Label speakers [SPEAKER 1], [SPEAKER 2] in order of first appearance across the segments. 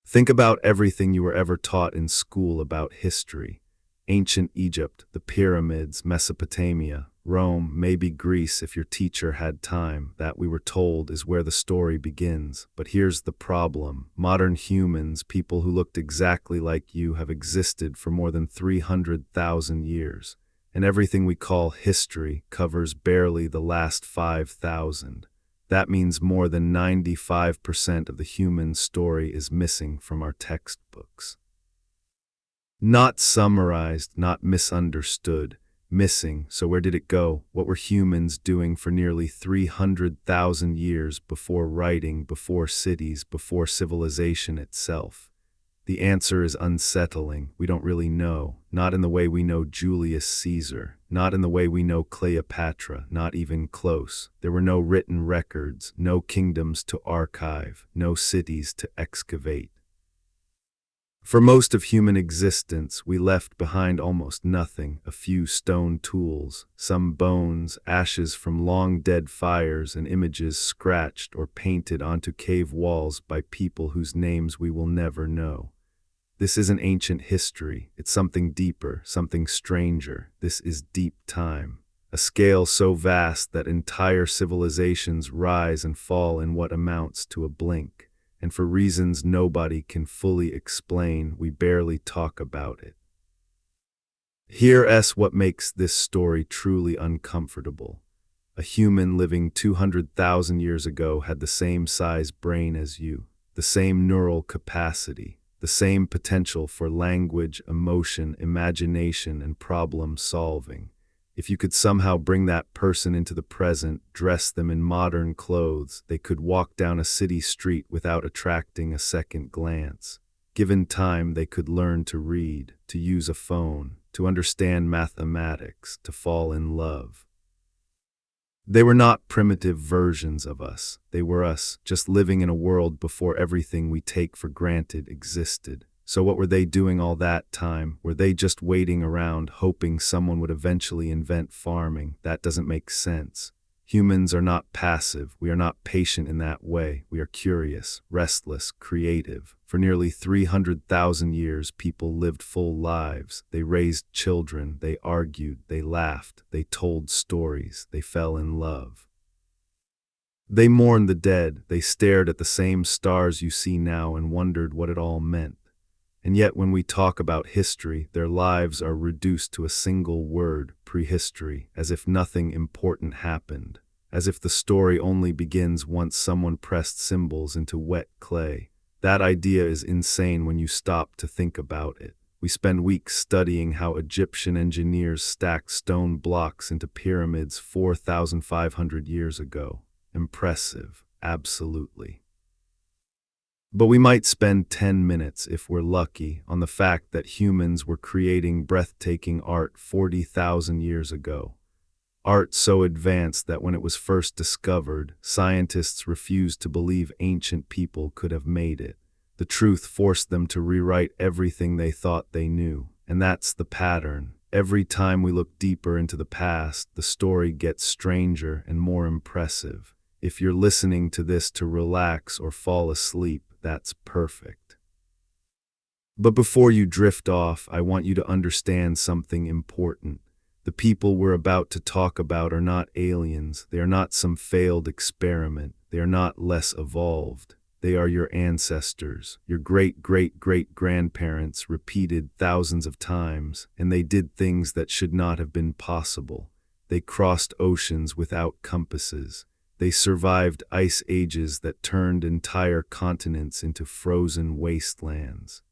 [SPEAKER 1] Think about everything you were ever taught in school about history. Ancient Egypt, the pyramids, Mesopotamia, Rome, maybe Greece if your teacher had time. That, we were told, is where the story begins. But here's the problem. Modern humans, people who looked exactly like you, have existed for more than 300,000 years. And everything we call history covers barely the last 5,000. That means more than 95% of the human story is missing from our textbooks. Not summarized, not misunderstood, missing. So where did it go? What were humans doing for nearly 300,000 years before writing, before cities, before civilization itself? The answer is unsettling. We don't really know. Not in the way we know Julius Caesar. Not in the way we know Cleopatra. Not even close. There were no written records, no kingdoms to archive, no cities to excavate. For most of human existence, we left behind almost nothing: a few stone tools, some bones, ashes from long-dead fires, and images scratched or painted onto cave walls by people whose names we will never know. This isn't ancient history. It's something deeper, something stranger. This is deep time, a scale so vast that entire civilizations rise and fall in what amounts to a blink. And for reasons nobody can fully explain, we barely talk about it. Here's what makes this story truly uncomfortable. A human living 200,000 years ago had the same size brain as you, the same neural capacity, the same potential for language, emotion, imagination, and problem solving. If you could somehow bring that person into the present, dress them in modern clothes, they could walk down a city street without attracting a second glance. Given time, they could learn to read, to use a phone, to understand mathematics, to fall in love. They were not primitive versions of us. They were us, just living in a world before everything we take for granted existed. So what were they doing all that time? Were they just waiting around, hoping someone would eventually invent farming? That doesn't make sense. Humans are not passive. We are not patient in that way. We are curious, restless, creative. For nearly 300,000 years, people lived full lives. They raised children, they argued, they laughed, they told stories, they fell in love. They mourned the dead. They stared at the same stars you see now and wondered what it all meant. And yet when we talk about history, their lives are reduced to a single word: prehistory, as if nothing important happened, as if the story only begins once someone pressed symbols into wet clay. That idea is insane when you stop to think about it. We spend weeks studying how Egyptian engineers stacked stone blocks into pyramids 4,500 years ago. Impressive, absolutely. But we might spend 10 minutes, if we're lucky, on the fact that humans were creating breathtaking art 40,000 years ago. Art so advanced that when it was first discovered, scientists refused to believe ancient people could have made it. The truth forced them to rewrite everything they thought they knew. And that's the pattern. Every time we look deeper into the past, the story gets stranger and more impressive. If you're listening to this to relax or fall asleep, that's perfect. But before you drift off, I want you to understand something important. The people we're about to talk about are not aliens. They are not some failed experiment. They are not less evolved. They are your ancestors, your great-great-great-grandparents, repeated thousands of times, and they did things that should not have been possible. They crossed oceans without compasses. They survived ice ages that turned entire continents into frozen wastelands.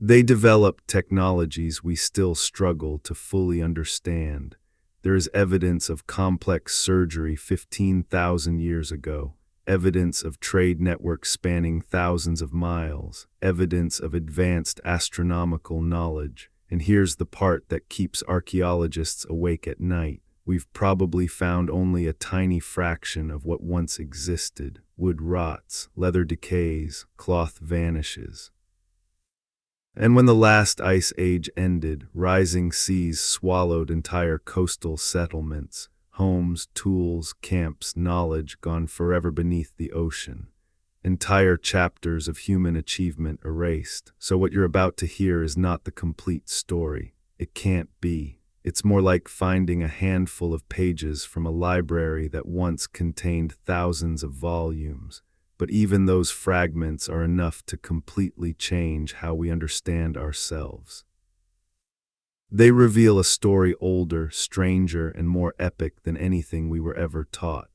[SPEAKER 1] They developed technologies we still struggle to fully understand. There is evidence of complex surgery 15,000 years ago, evidence of trade networks spanning thousands of miles, evidence of advanced astronomical knowledge. And here's the part that keeps archaeologists awake at night. We've probably found only a tiny fraction of what once existed. Wood rots, leather decays, cloth vanishes. And when the last ice age ended, rising seas swallowed entire coastal settlements, homes, tools, camps, knowledge gone forever beneath the ocean. entire chapters of human achievement erased. So what you're about to hear is not the complete story. It can't be. It's more like finding a handful of pages from a library that once contained thousands of volumes. But even those fragments are enough to completely change how we understand ourselves. They reveal a story older, stranger, and more epic than anything we were ever taught.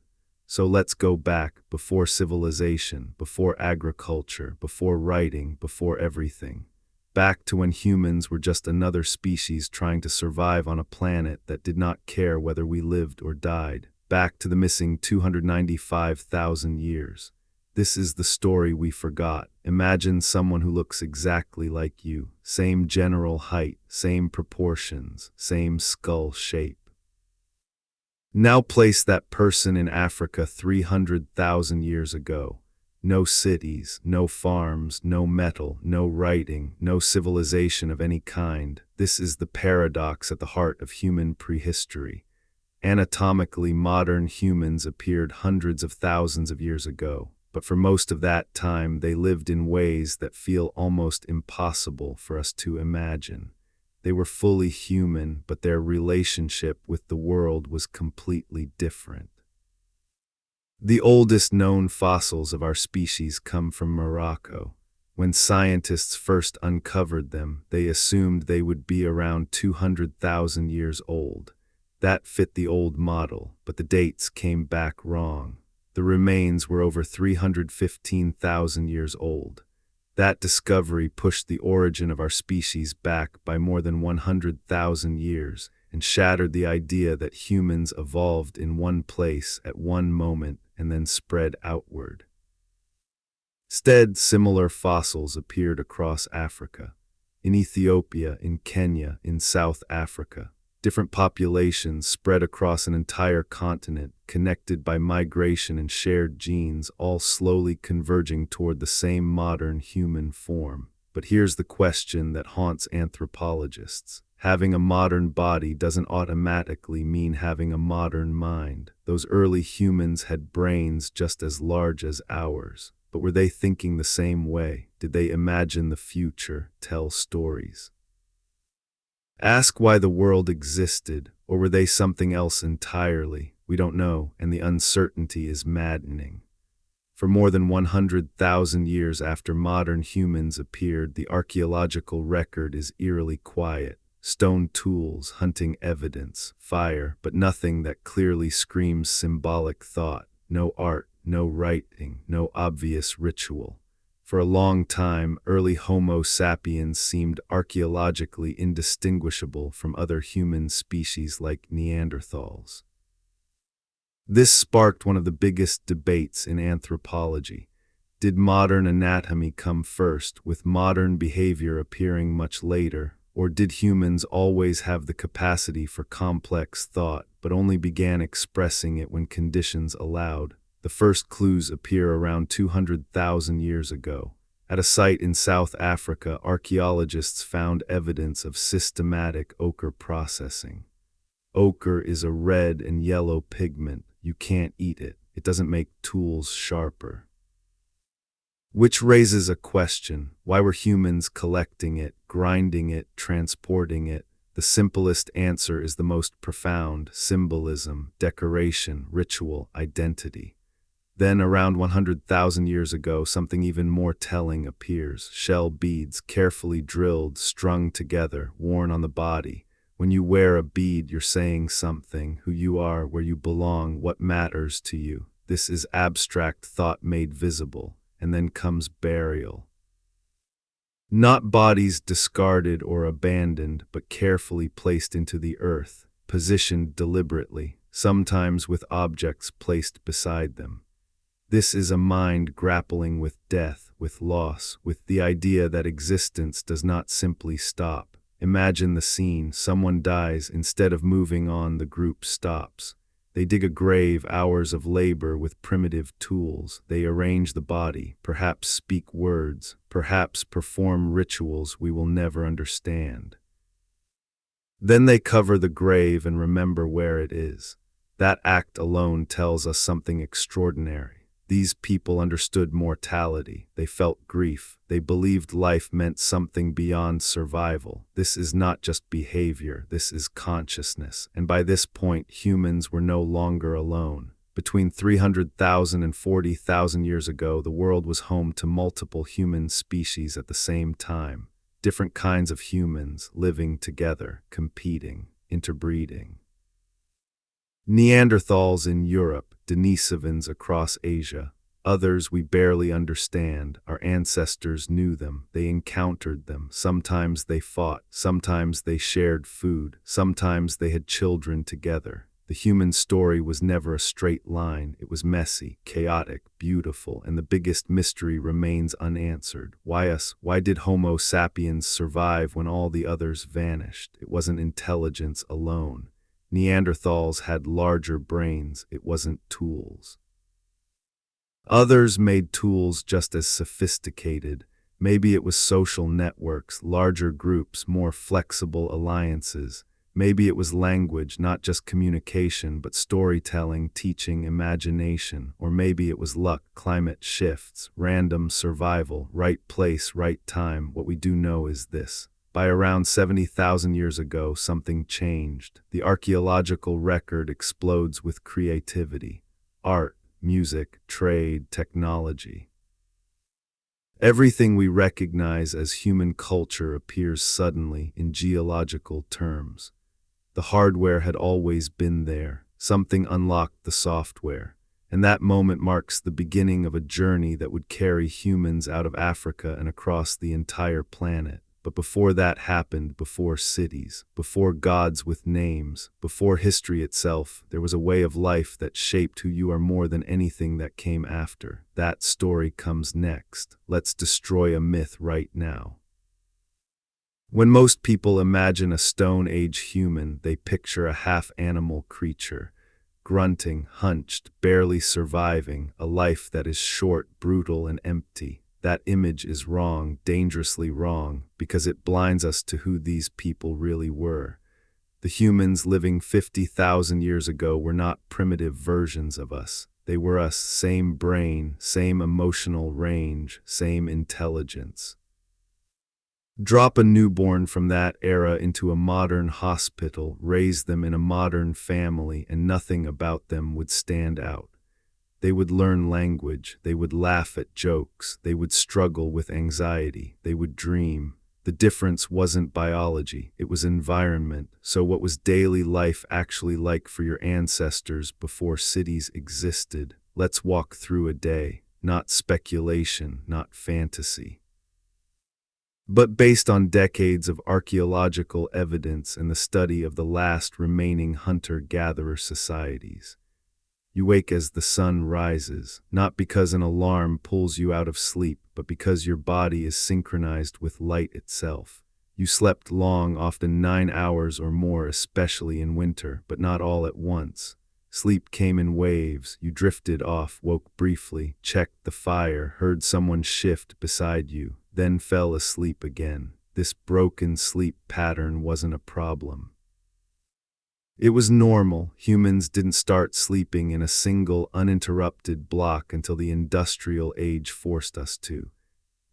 [SPEAKER 1] So let's go back, before civilization, before agriculture, before writing, before everything. Back to when humans were just another species trying to survive on a planet that did not care whether we lived or died. Back to the missing 295,000 years. This is the story we forgot. Imagine someone who looks exactly like you. Same general height, same proportions, same skull shape. Now place that person in Africa 300,000 years ago. No cities, no farms, no metal, no writing, no civilization of any kind. This is the paradox at the heart of human prehistory. Anatomically, modern humans appeared hundreds of thousands of years ago. But for most of that time, they lived in ways that feel almost impossible for us to imagine. They were fully human, but their relationship with the world was completely different. The oldest known fossils of our species come from Morocco. When scientists first uncovered them, they assumed they would be around 200,000 years old. That fit the old model, but the dates came back wrong. The remains were over 315,000 years old. That discovery pushed the origin of our species back by more than 100,000 years and shattered the idea that humans evolved in one place at one moment and then spread outward. Instead, similar fossils appeared across Africa, in Ethiopia, in Kenya, in South Africa. Different populations spread across an entire continent, connected by migration and shared genes, all slowly converging toward the same modern human form. But here's the question that haunts anthropologists. Having a modern body doesn't automatically mean having a modern mind. Those early humans had brains just as large as ours. But were they thinking the same way? Did they imagine the future, tell stories? Ask why the world existed, or were they something else entirely? We don't know, and the uncertainty is maddening. For more than 100,000 years after modern humans appeared, the archaeological record is eerily quiet. Stone tools, hunting evidence, fire, but nothing that clearly screams symbolic thought. No art, no writing, no obvious ritual. For a long time, early Homo sapiens seemed archaeologically indistinguishable from other human species like Neanderthals. This sparked one of the biggest debates in anthropology. Did modern anatomy come first, with modern behavior appearing much later, or did humans always have the capacity for complex thought, but only began expressing it when conditions allowed? The first clues appear around 200,000 years ago. At a site in South Africa, archaeologists found evidence of systematic ochre processing. Ochre is a red and yellow pigment. You can't eat it. It doesn't make tools sharper. Which raises a question: why were humans collecting it, grinding it, transporting it? The simplest answer is the most profound: symbolism, decoration, ritual, identity. Then, around 100,000 years ago, something even more telling appears. Shell beads, carefully drilled, strung together, worn on the body. When you wear a bead, you're saying something: who you are, where you belong, what matters to you. This is abstract thought made visible. And then comes burial. Not bodies discarded or abandoned, but carefully placed into the earth, positioned deliberately, sometimes with objects placed beside them. This is a mind grappling with death, with loss, with the idea that existence does not simply stop. Imagine the scene: someone dies. Instead of moving on, the group stops. They dig a grave, hours of labor with primitive tools. They arrange the body, perhaps speak words, perhaps perform rituals we will never understand. Then they cover the grave and remember where it is. That act alone tells us something extraordinary. These people understood mortality. They felt grief. They believed life meant something beyond survival. This is not just behavior, this is consciousness. And by this point, humans were no longer alone. Between 300,000 and 40,000 years ago, the world was home to multiple human species at the same time. Different kinds of humans living together, competing, interbreeding. Neanderthals in Europe, Denisovans across Asia. Others we barely understand. Our ancestors knew them. They encountered them. Sometimes they fought. Sometimes they shared food. Sometimes they had children together. The human story was never a straight line. It was messy, chaotic, beautiful, and the biggest mystery remains unanswered. Why us? Why did Homo sapiens survive when all the others vanished? It wasn't intelligence alone. Neanderthals had larger brains. It wasn't tools. Others made tools just as sophisticated. Maybe it was social networks, larger groups, more flexible alliances. Maybe it was language, not just communication, but storytelling, teaching, imagination. Or maybe it was luck, climate shifts, random survival, right place, right time. What we do know is this. By around 70,000 years ago, something changed. The archaeological record explodes with creativity, art, music, trade, technology. Everything we recognize as human culture appears suddenly in geological terms. The hardware had always been there. Something unlocked the software. And that moment marks the beginning of a journey that would carry humans out of Africa and across the entire planet. But before that happened, before cities, before gods with names, before history itself, there was a way of life that shaped who you are more than anything that came after. That story comes next. Let's destroy a myth right now. When most people imagine a Stone Age human, they picture a half-animal creature, grunting, hunched, barely surviving, a life that is short, brutal, and empty. That image is wrong, dangerously wrong, because it blinds us to who these people really were. The humans living 50,000 years ago were not primitive versions of us. They were us, same brain, same emotional range, same intelligence. Drop a newborn from that era into a modern hospital, raise them in a modern family, and nothing about them would stand out. They would learn language, they would laugh at jokes, they would struggle with anxiety, they would dream. The difference wasn't biology, it was environment. So what was daily life actually like for your ancestors before cities existed? Let's walk through a day, not speculation, not fantasy, but based on decades of archaeological evidence and the study of the last remaining hunter-gatherer societies. You wake as the sun rises, not because an alarm pulls you out of sleep, but because your body is synchronized with light itself. You slept long, often 9 hours or more, especially in winter, but not all at once. Sleep came in waves. You drifted off, woke briefly, checked the fire, heard someone shift beside you, then fell asleep again. This broken sleep pattern wasn't a problem. It was normal. Humans didn't start sleeping in a single, uninterrupted block until the industrial age forced us to.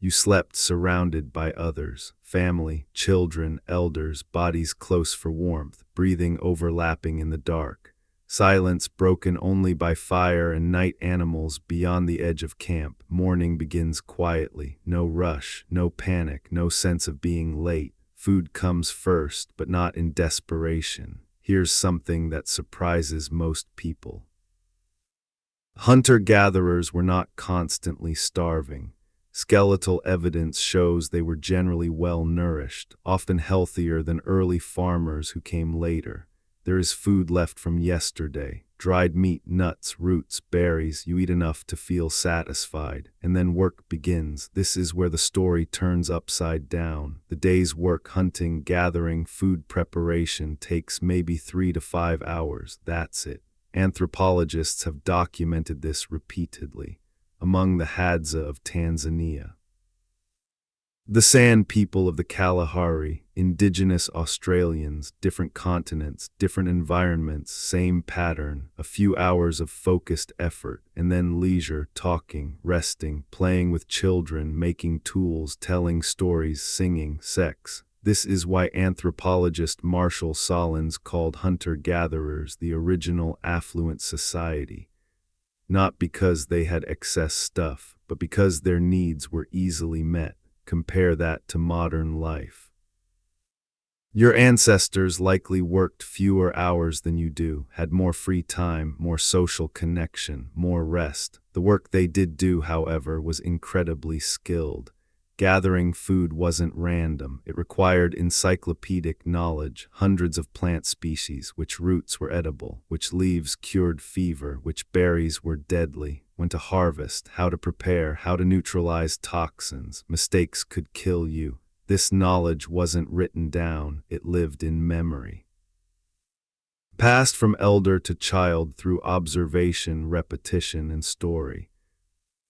[SPEAKER 1] You slept surrounded by others, family, children, elders, bodies close for warmth, breathing overlapping in the dark. Silence broken only by fire and night animals beyond the edge of camp. Morning begins quietly. No rush, no panic, no sense of being late. Food comes first, but not in desperation. Here's something that surprises most people. Hunter-gatherers were not constantly starving. Skeletal evidence shows they were generally well-nourished, often healthier than early farmers who came later. There is food left from yesterday. Dried meat, nuts, roots, berries. You eat enough to feel satisfied, and then work begins. This is where the story turns upside down. The day's work, hunting, gathering, food preparation, takes maybe 3 to 5 hours. That's it. Anthropologists have documented this repeatedly. Among the Hadza of Tanzania, The Sand People of the Kalahari, indigenous Australians, different continents, different environments, same pattern, a few hours of focused effort, and then leisure, talking, resting, playing with children, making tools, telling stories, singing, sex. This is why anthropologist Marshall Solins called hunter-gatherers the original affluent society. Not because they had excess stuff, but because their needs were easily met. Compare that to modern life. Your ancestors likely worked fewer hours than you do, had more free time, more social connection, more rest. The work they did do, however, was incredibly skilled. Gathering food wasn't random. It required encyclopedic knowledge, hundreds of plant species, which roots were edible, which leaves cured fever, which berries were deadly, when to harvest, how to prepare, how to neutralize toxins. Mistakes could kill you. This knowledge wasn't written down, it lived in memory. Passed from elder to child through observation, repetition, and story.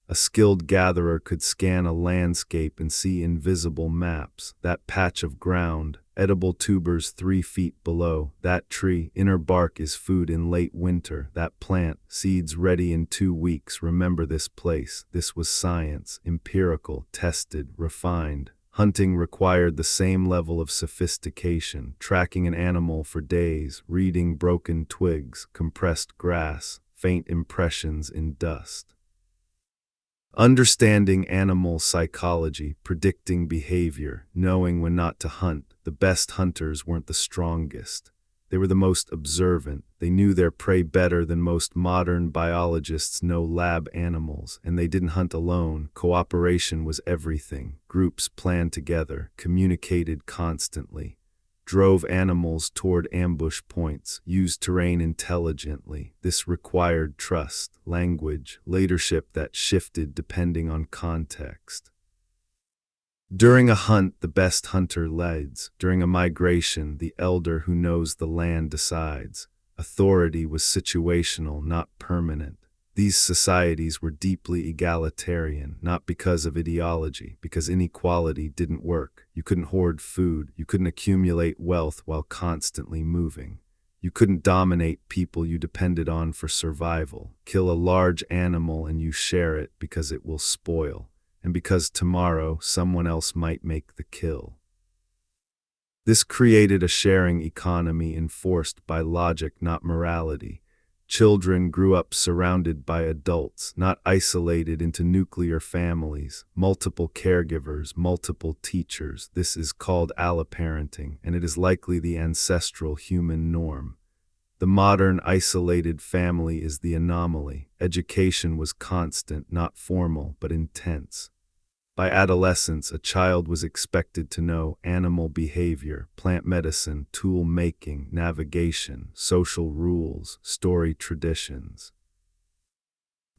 [SPEAKER 1] A skilled gatherer could scan a landscape and see invisible maps, that patch of ground, edible tubers 3 feet below, that tree, inner bark is food in late winter, that plant, seeds ready in 2 weeks. Remember this place. This was science, empirical, tested, refined. Hunting required the same level of sophistication, tracking an animal for days, reading broken twigs, compressed grass, faint impressions in dust. Understanding animal psychology, predicting behavior, knowing when not to hunt. The best hunters weren't the strongest. They were the most observant. They knew their prey better than most modern biologists know lab animals, and they didn't hunt alone. Cooperation was everything. Groups planned together, communicated constantly, drove animals toward ambush points, used terrain intelligently. This required trust, language, leadership that shifted depending on context. During a hunt, the best hunter leads. During a migration, the elder who knows the land decides. Authority was situational, not permanent. These societies were deeply egalitarian, not because of ideology, because inequality didn't work. You couldn't hoard food, you couldn't accumulate wealth while constantly moving. You couldn't dominate people you depended on for survival. Kill a large animal and you share it because it will spoil, and because tomorrow someone else might make the kill. This created a sharing economy enforced by logic, not morality. Children grew up surrounded by adults, not isolated into nuclear families, multiple caregivers, multiple teachers. This is called alloparenting, and it is likely the ancestral human norm. The modern isolated family is the anomaly. Education was constant, not formal, but intense. By adolescence, a child was expected to know animal behavior, plant medicine, tool making, navigation, social rules, story traditions.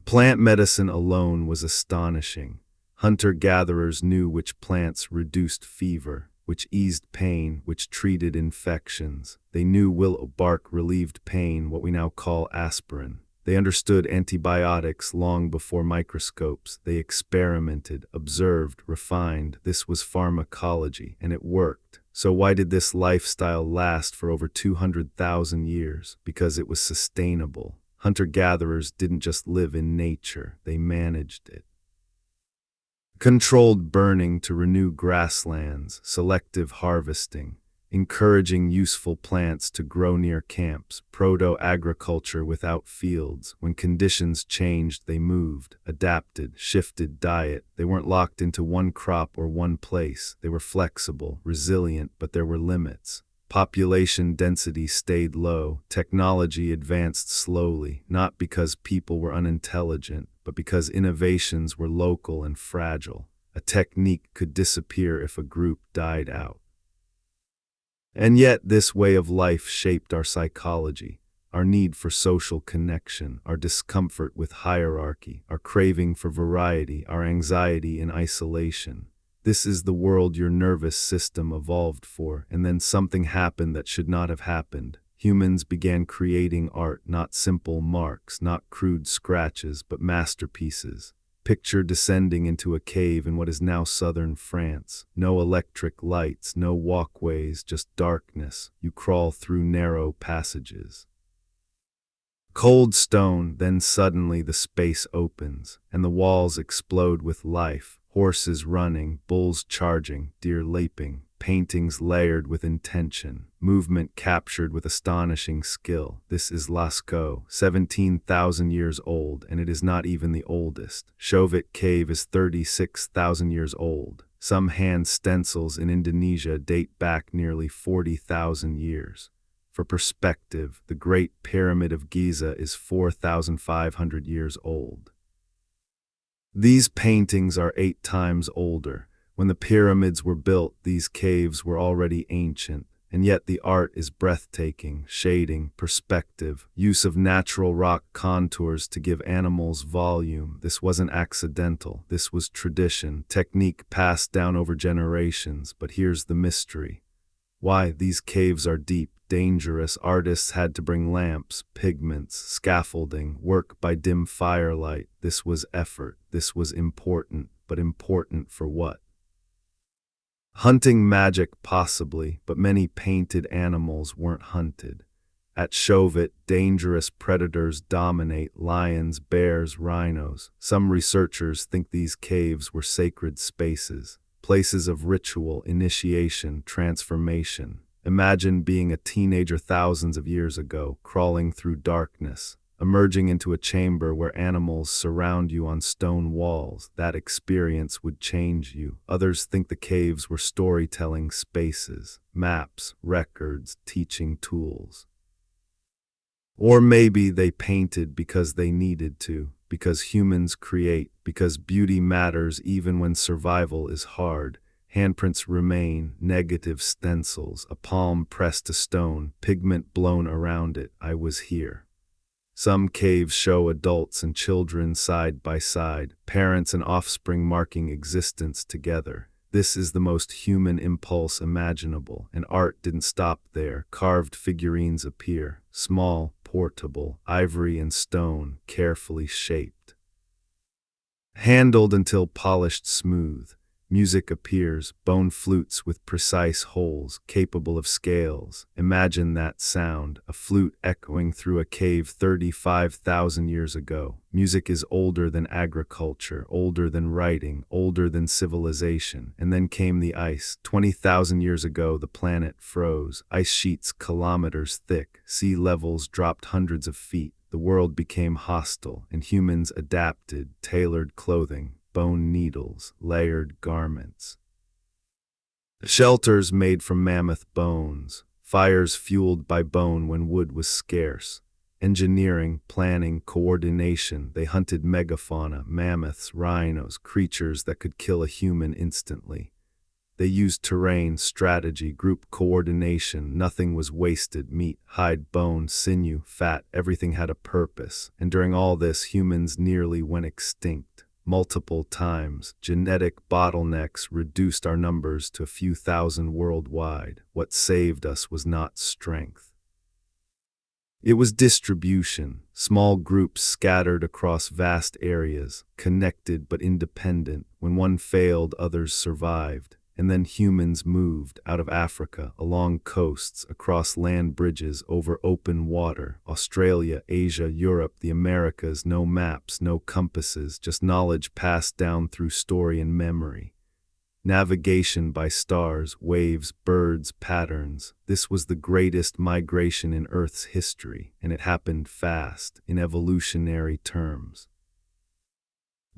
[SPEAKER 1] Plant medicine alone was astonishing. Hunter-gatherers knew which plants reduced fever, which eased pain, which treated infections. They knew willow bark relieved pain, what we now call aspirin. They understood antibiotics long before microscopes. They experimented, observed, refined. This was pharmacology, and it worked. So why did this lifestyle last for over 200,000 years? Because it was sustainable. Hunter-gatherers didn't just live in nature, they managed it. Controlled burning to renew grasslands, selective harvesting, encouraging useful plants to grow near camps, proto-agriculture without fields. When conditions changed, they moved, adapted, shifted diet. They weren't locked into one crop or one place. They were flexible, resilient, but there were limits. Population density stayed low. Technology advanced slowly, not because people were unintelligent, but because innovations were local and fragile. A technique could disappear if a group died out. And yet this way of life shaped our psychology, our need for social connection, our discomfort with hierarchy, our craving for variety, our anxiety in isolation. This is the world your nervous system evolved for, and then something happened that should not have happened. Humans began creating art, not simple marks, not crude scratches, but masterpieces. Picture descending into a cave in what is now southern France. No electric lights, no walkways, just darkness. You crawl through narrow passages. Cold stone, then suddenly the space opens, and the walls explode with life. Horses running, bulls charging, deer leaping, paintings layered with intention, movement captured with astonishing skill. This is Lascaux, 17,000 years old, and it is not even the oldest. Chauvet Cave is 36,000 years old. Some hand stencils in Indonesia date back nearly 40,000 years. For perspective, the Great Pyramid of Giza is 4,500 years old. These paintings are 8 times older. When the pyramids were built, these caves were already ancient, and yet the art is breathtaking. Shading, perspective, use of natural rock contours to give animals volume. This wasn't accidental, this was tradition, technique passed down over generations. But here's the mystery. Why these caves are deep, dangerous. Artists had to bring lamps, pigments, scaffolding, work by dim firelight. This was effort, this was important, but important for what? Hunting magic possibly, but many painted animals weren't hunted. At Chauvet, dangerous predators dominate: lions, bears, rhinos. Some researchers think these caves were sacred spaces, places of ritual, initiation, transformation. Imagine being a teenager thousands of years ago, crawling through darkness, emerging into a chamber where animals surround you on stone walls. That experience would change you. Others think the caves were storytelling spaces, maps, records, teaching tools. Or maybe they painted because they needed to, because humans create, because beauty matters even when survival is hard. Handprints remain, negative stencils, a palm pressed to stone, pigment blown around it. I was here. Some caves show adults and children side by side, parents and offspring marking existence together. This is the most human impulse imaginable, and art didn't stop there. Carved figurines appear, small, portable, ivory and stone, carefully shaped. Handled until polished smooth. Music appears, bone flutes with precise holes, capable of scales. Imagine that sound, a flute echoing through a cave 35,000 years ago. Music is older than agriculture, older than writing, older than civilization. And then came the ice. 20,000 years ago, the planet froze. Ice sheets kilometers thick, sea levels dropped hundreds of feet. The world became hostile, and humans adapted, tailored clothing, bone needles, layered garments. Shelters made from mammoth bones, fires fueled by bone when wood was scarce. Engineering, planning, coordination. They hunted megafauna, mammoths, rhinos, creatures that could kill a human instantly. They used terrain, strategy, group coordination. Nothing was wasted. Meat, hide, bone, sinew, fat, everything had a purpose. And during all this, humans nearly went extinct. Multiple times, genetic bottlenecks reduced our numbers to a few thousand worldwide. What saved us was not strength. It was distribution, small groups scattered across vast areas, connected but independent. When one failed, others survived. And then humans moved out of Africa, along coasts, across land bridges, over open water. Australia, Asia, Europe, the Americas. No maps, no compasses, just knowledge passed down through story and memory. Navigation by stars, waves, birds, patterns. This was the greatest migration in Earth's history, and it happened fast, in evolutionary terms.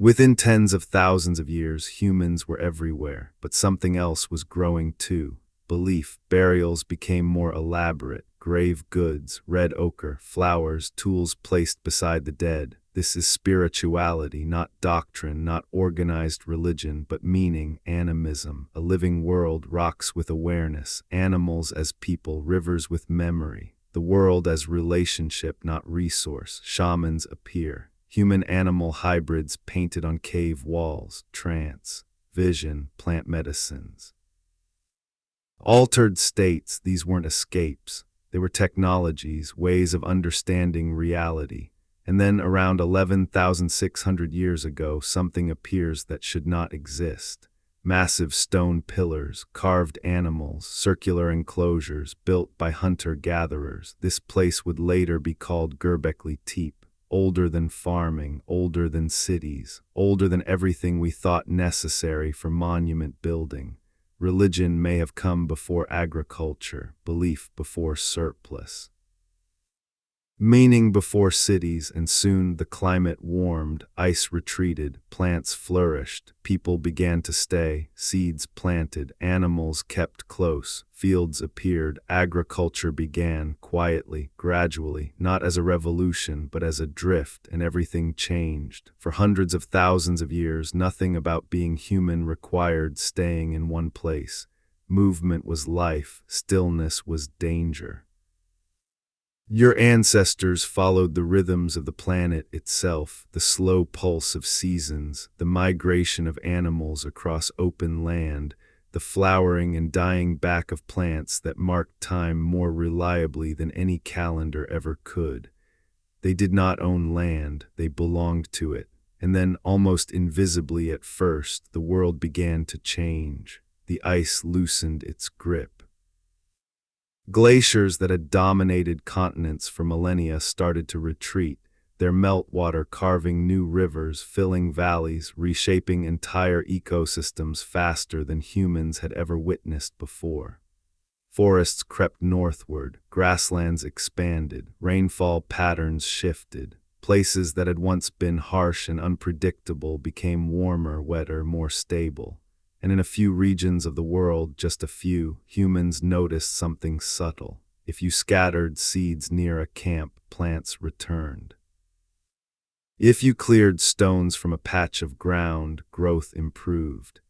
[SPEAKER 1] Within tens of thousands of years, humans were everywhere, but something else was growing too. Belief. Burials became more elaborate. Grave goods, red ochre, flowers, tools placed beside the dead. This is spirituality, not doctrine, not organized religion, but meaning, animism. A living world, rocks with awareness, animals as people, rivers with memory. The world as relationship, not resource. Shamans appear. Human-animal hybrids painted on cave walls, trance, vision, plant medicines. Altered states, these weren't escapes. They were technologies, ways of understanding reality. And then around 11,600 years ago, something appears that should not exist. Massive stone pillars, carved animals, circular enclosures built by hunter-gatherers. This place would later be called Göbekli Tepe. Older than farming, older than cities, older than everything we thought necessary for monument building. Religion may have come before agriculture, belief before surplus, meaning before cities, and soon the climate warmed, ice retreated, plants flourished, people began to stay, seeds planted, animals kept close, fields appeared, agriculture began, quietly, gradually, not as a revolution but as a drift, and everything changed. For hundreds of thousands of years, nothing about being human required staying in one place. Movement was life, stillness was danger. Your ancestors followed the rhythms of the planet itself, the slow pulse of seasons, the migration of animals across open land, the flowering and dying back of plants that marked time more reliably than any calendar ever could. They did not own land, they belonged to it. And then, almost invisibly at first, the world began to change. The ice loosened its grip. Glaciers that had dominated continents for millennia started to retreat, their meltwater carving new rivers, filling valleys, reshaping entire ecosystems faster than humans had ever witnessed before. Forests crept northward, grasslands expanded, rainfall patterns shifted. Places that had once been harsh and unpredictable became warmer, wetter, more stable. And in a few regions of the world, just a few, humans noticed something subtle. If you scattered seeds near a camp, plants returned. If you cleared stones from a patch of ground, growth improved.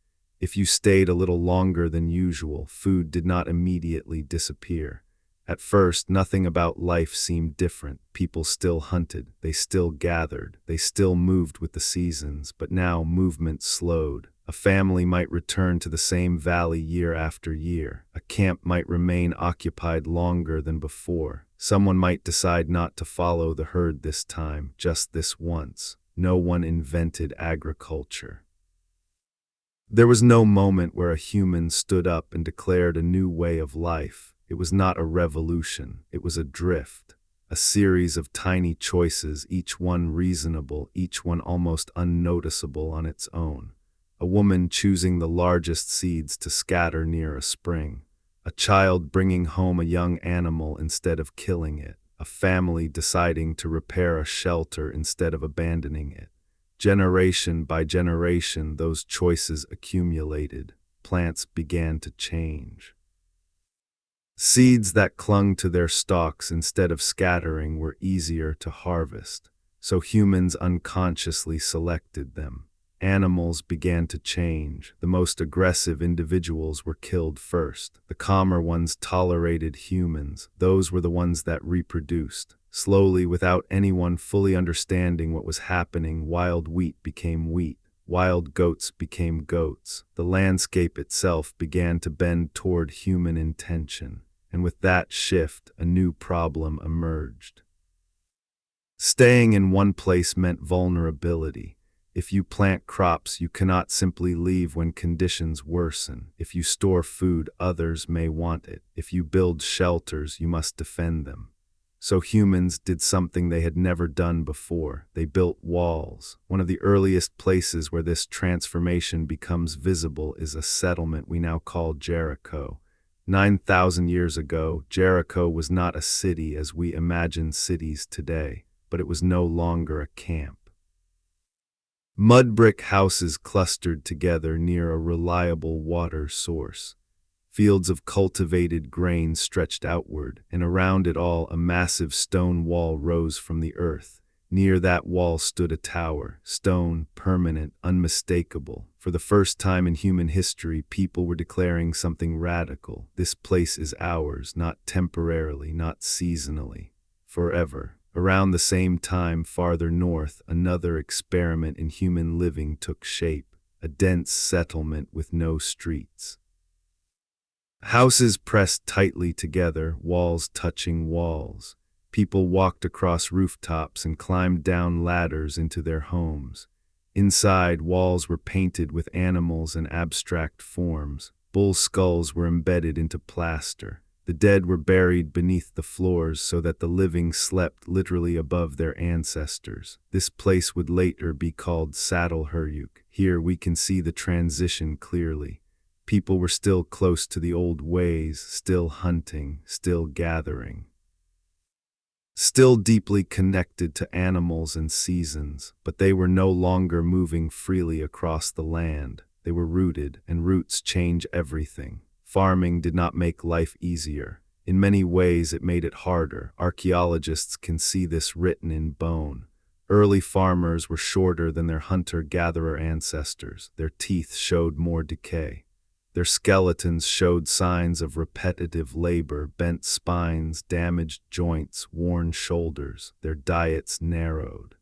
[SPEAKER 1] If you stayed a little longer than usual, food did not immediately disappear. At first, nothing about life seemed different. People still hunted, they still gathered, they still moved with the seasons, but now movement slowed. A family might return to the same valley year after year. A camp might remain occupied longer than before. Someone might decide not to follow the herd this time, just this once. No one invented agriculture. There was no moment where a human stood up and declared a new way of life. It was not a revolution, it was a drift. A series of tiny choices, each one reasonable, each one almost unnoticeable on its own. A woman choosing the largest seeds to scatter near a spring. A child bringing home a young animal instead of killing it. A family deciding to repair a shelter instead of abandoning it. Generation by generation, those choices accumulated. Plants began to change. Seeds that clung to their stalks instead of scattering were easier to harvest, so humans unconsciously selected them. Animals began to change. The most aggressive individuals were killed first. The calmer ones tolerated humans. Those were the ones that reproduced. Slowly, without anyone fully understanding what was happening, wild wheat became wheat. Wild goats became goats. The landscape itself began to bend toward human intention. And with that shift, a new problem emerged. Staying in one place meant vulnerability. If you plant crops, you cannot simply leave when conditions worsen. If you store food, others may want it. If you build shelters, you must defend them. So humans did something they had never done before. They built walls. One of the earliest places where this transformation becomes visible is a settlement we now call Jericho. 9,000 years ago, Jericho was not a city as we imagine cities today, but it was no longer a camp. Mud brick houses clustered together near a reliable water source. Fields of cultivated grain stretched outward, and around it all a massive stone wall rose from the earth. Near that wall stood a tower, stone, permanent, unmistakable. For the first time in human history, people were declaring something radical. This place is ours, not temporarily, not seasonally, forever. Around the same time, farther north, another experiment in human living took shape, a dense settlement with no streets. Houses pressed tightly together, walls touching walls. People walked across rooftops and climbed down ladders into their homes. Inside, walls were painted with animals and abstract forms. Bull skulls were embedded into plaster. The dead were buried beneath the floors so that the living slept literally above their ancestors. This place would later be called Saddle Huruk. Here we can see the transition clearly. People were still close to the old ways, still hunting, still gathering. Still deeply connected to animals and seasons, but they were no longer moving freely across the land. They were rooted, and roots change everything. Farming did not make life easier. In many ways, it made it harder. Archaeologists can see this written in bone. Early farmers were shorter than their hunter-gatherer ancestors. Their teeth showed more decay. Their skeletons showed signs of repetitive labor, bent spines, damaged joints, worn shoulders. Their diets narrowed.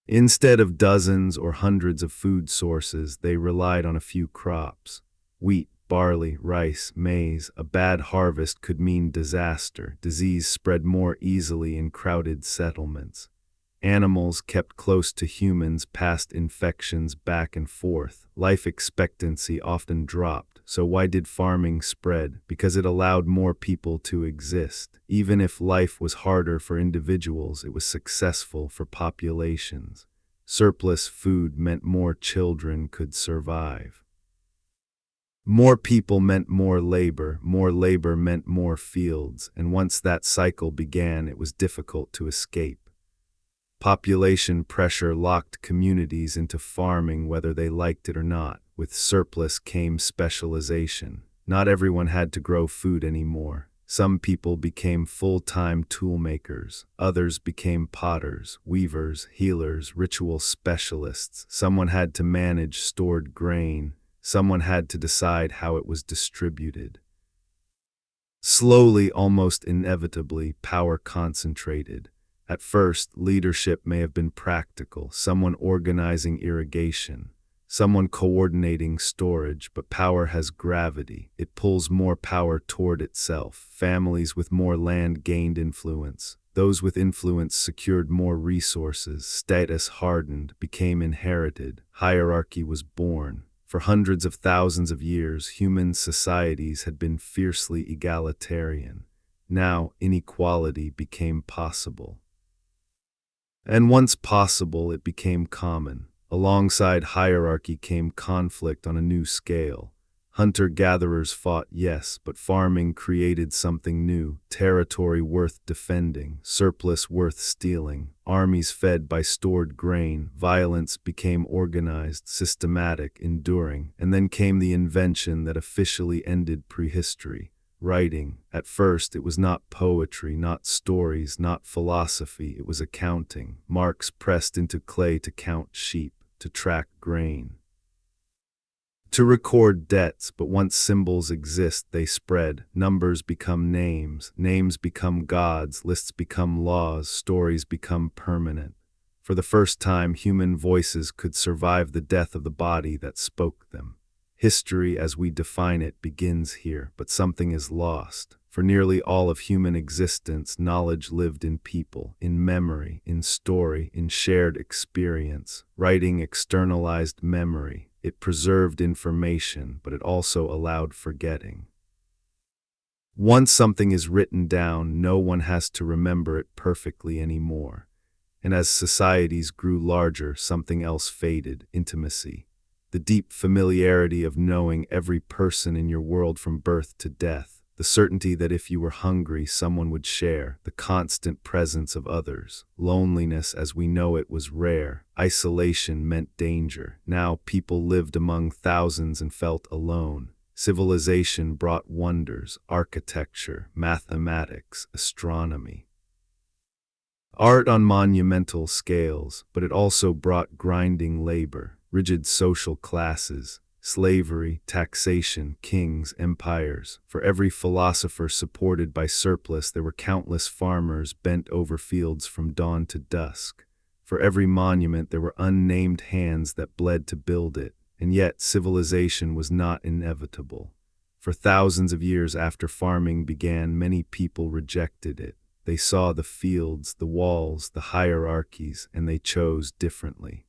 [SPEAKER 1] Instead of dozens or hundreds of food sources, they relied on a few crops. Wheat, barley, rice, maize. A bad harvest could mean disaster. Disease spread more easily in crowded settlements. Animals kept close to humans passed infections back and forth. Life expectancy often dropped. So why did farming spread? Because it allowed more people to exist. Even if life was harder for individuals, it was successful for populations. Surplus food meant more children could survive. More people meant more labor meant more fields, and once that cycle began, it was difficult to escape. Population pressure locked communities into farming whether they liked it or not. With surplus came specialization. Not everyone had to grow food anymore. Some people became full-time toolmakers. Others became potters, weavers, healers, ritual specialists. Someone had to manage stored grain. Someone had to decide how it was distributed. Slowly, almost inevitably, power concentrated. At first, leadership may have been practical, someone organizing irrigation, someone coordinating storage, but power has gravity. It pulls more power toward itself. Families with more land gained influence. Those with influence secured more resources. Status hardened, became inherited. Hierarchy was born. For hundreds of thousands of years, human societies had been fiercely egalitarian. Now, inequality became possible. And once possible, it became common. Alongside hierarchy came conflict on a new scale. Hunter-gatherers fought, yes, but farming created something new. Territory worth defending, surplus worth stealing, armies fed by stored grain. Violence became organized, systematic, enduring. And then came the invention that officially ended prehistory. Writing. At first, it was not poetry, not stories, not philosophy. It was accounting. Marks pressed into clay to count sheep, to track grain, to record debts. But once symbols exist, they spread. Numbers become names. Names become gods. Lists become laws. Stories become permanent. For the first time, human voices could survive the death of the body that spoke them. History, as we define it, begins here, but something is lost. For nearly all of human existence, knowledge lived in people, in memory, in story, in shared experience. Writing externalized memory. It preserved information, but it also allowed forgetting. Once something is written down, no one has to remember it perfectly anymore. And as societies grew larger, something else faded: intimacy. The deep familiarity of knowing every person in your world from birth to death. The certainty that if you were hungry, someone would share. The constant presence of others. Loneliness as we know it was rare. Isolation meant danger. Now people lived among thousands and felt alone. Civilization brought wonders, architecture, mathematics, astronomy. Art on monumental scales, but it also brought grinding labor. Rigid social classes, slavery, taxation, kings, empires. For every philosopher supported by surplus, there were countless farmers bent over fields from dawn to dusk. For every monument, there were unnamed hands that bled to build it. And yet, civilization was not inevitable. For thousands of years after farming began, many people rejected it. They saw the fields, the walls, the hierarchies, and they chose differently.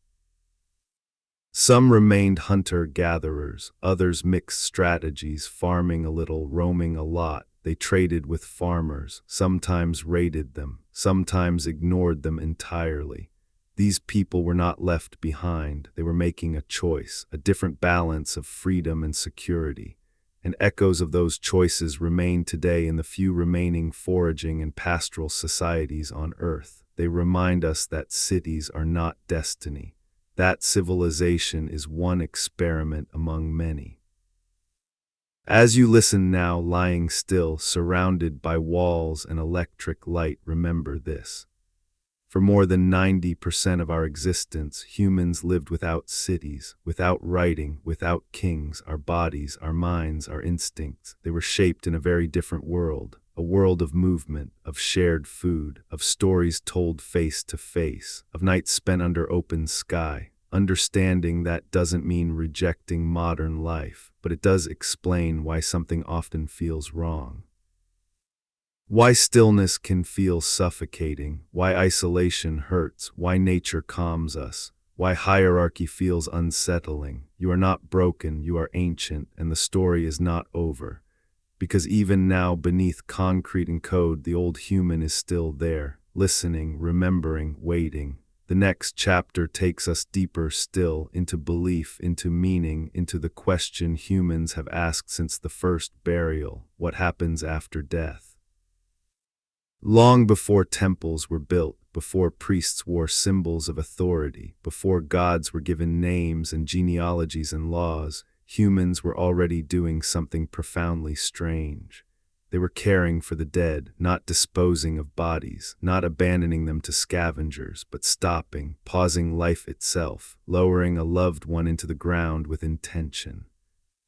[SPEAKER 1] Some remained hunter-gatherers, others mixed strategies, farming a little, roaming a lot. They traded with farmers, sometimes raided them, sometimes ignored them entirely. These people were not left behind. They were making a choice, a different balance of freedom and security. And echoes of those choices remain today in the few remaining foraging and pastoral societies on Earth. They remind us that cities are not destiny. That civilization is one experiment among many. As you listen now, lying still, surrounded by walls and electric light, remember this. For more than 90% of our existence, humans lived without cities, without writing, without kings. Our bodies, our minds, our instincts, they were shaped in a very different world, a world of movement, of shared food, of stories told face to face, of nights spent under open sky. Understanding that doesn't mean rejecting modern life, but it does explain why something often feels wrong. Why stillness can feel suffocating, why isolation hurts, why nature calms us, why hierarchy feels unsettling. You are not broken, you are ancient, and the story is not over. Because even now, beneath concrete and code, the old human is still there, listening, remembering, waiting. The next chapter takes us deeper still, into belief, into meaning, into the question humans have asked since the first burial: what happens after death? Long before temples were built, before priests wore symbols of authority, before gods were given names and genealogies and laws, humans were already doing something profoundly strange. They were caring for the dead, not disposing of bodies, not abandoning them to scavengers, but stopping, pausing life itself, lowering a loved one into the ground with intention.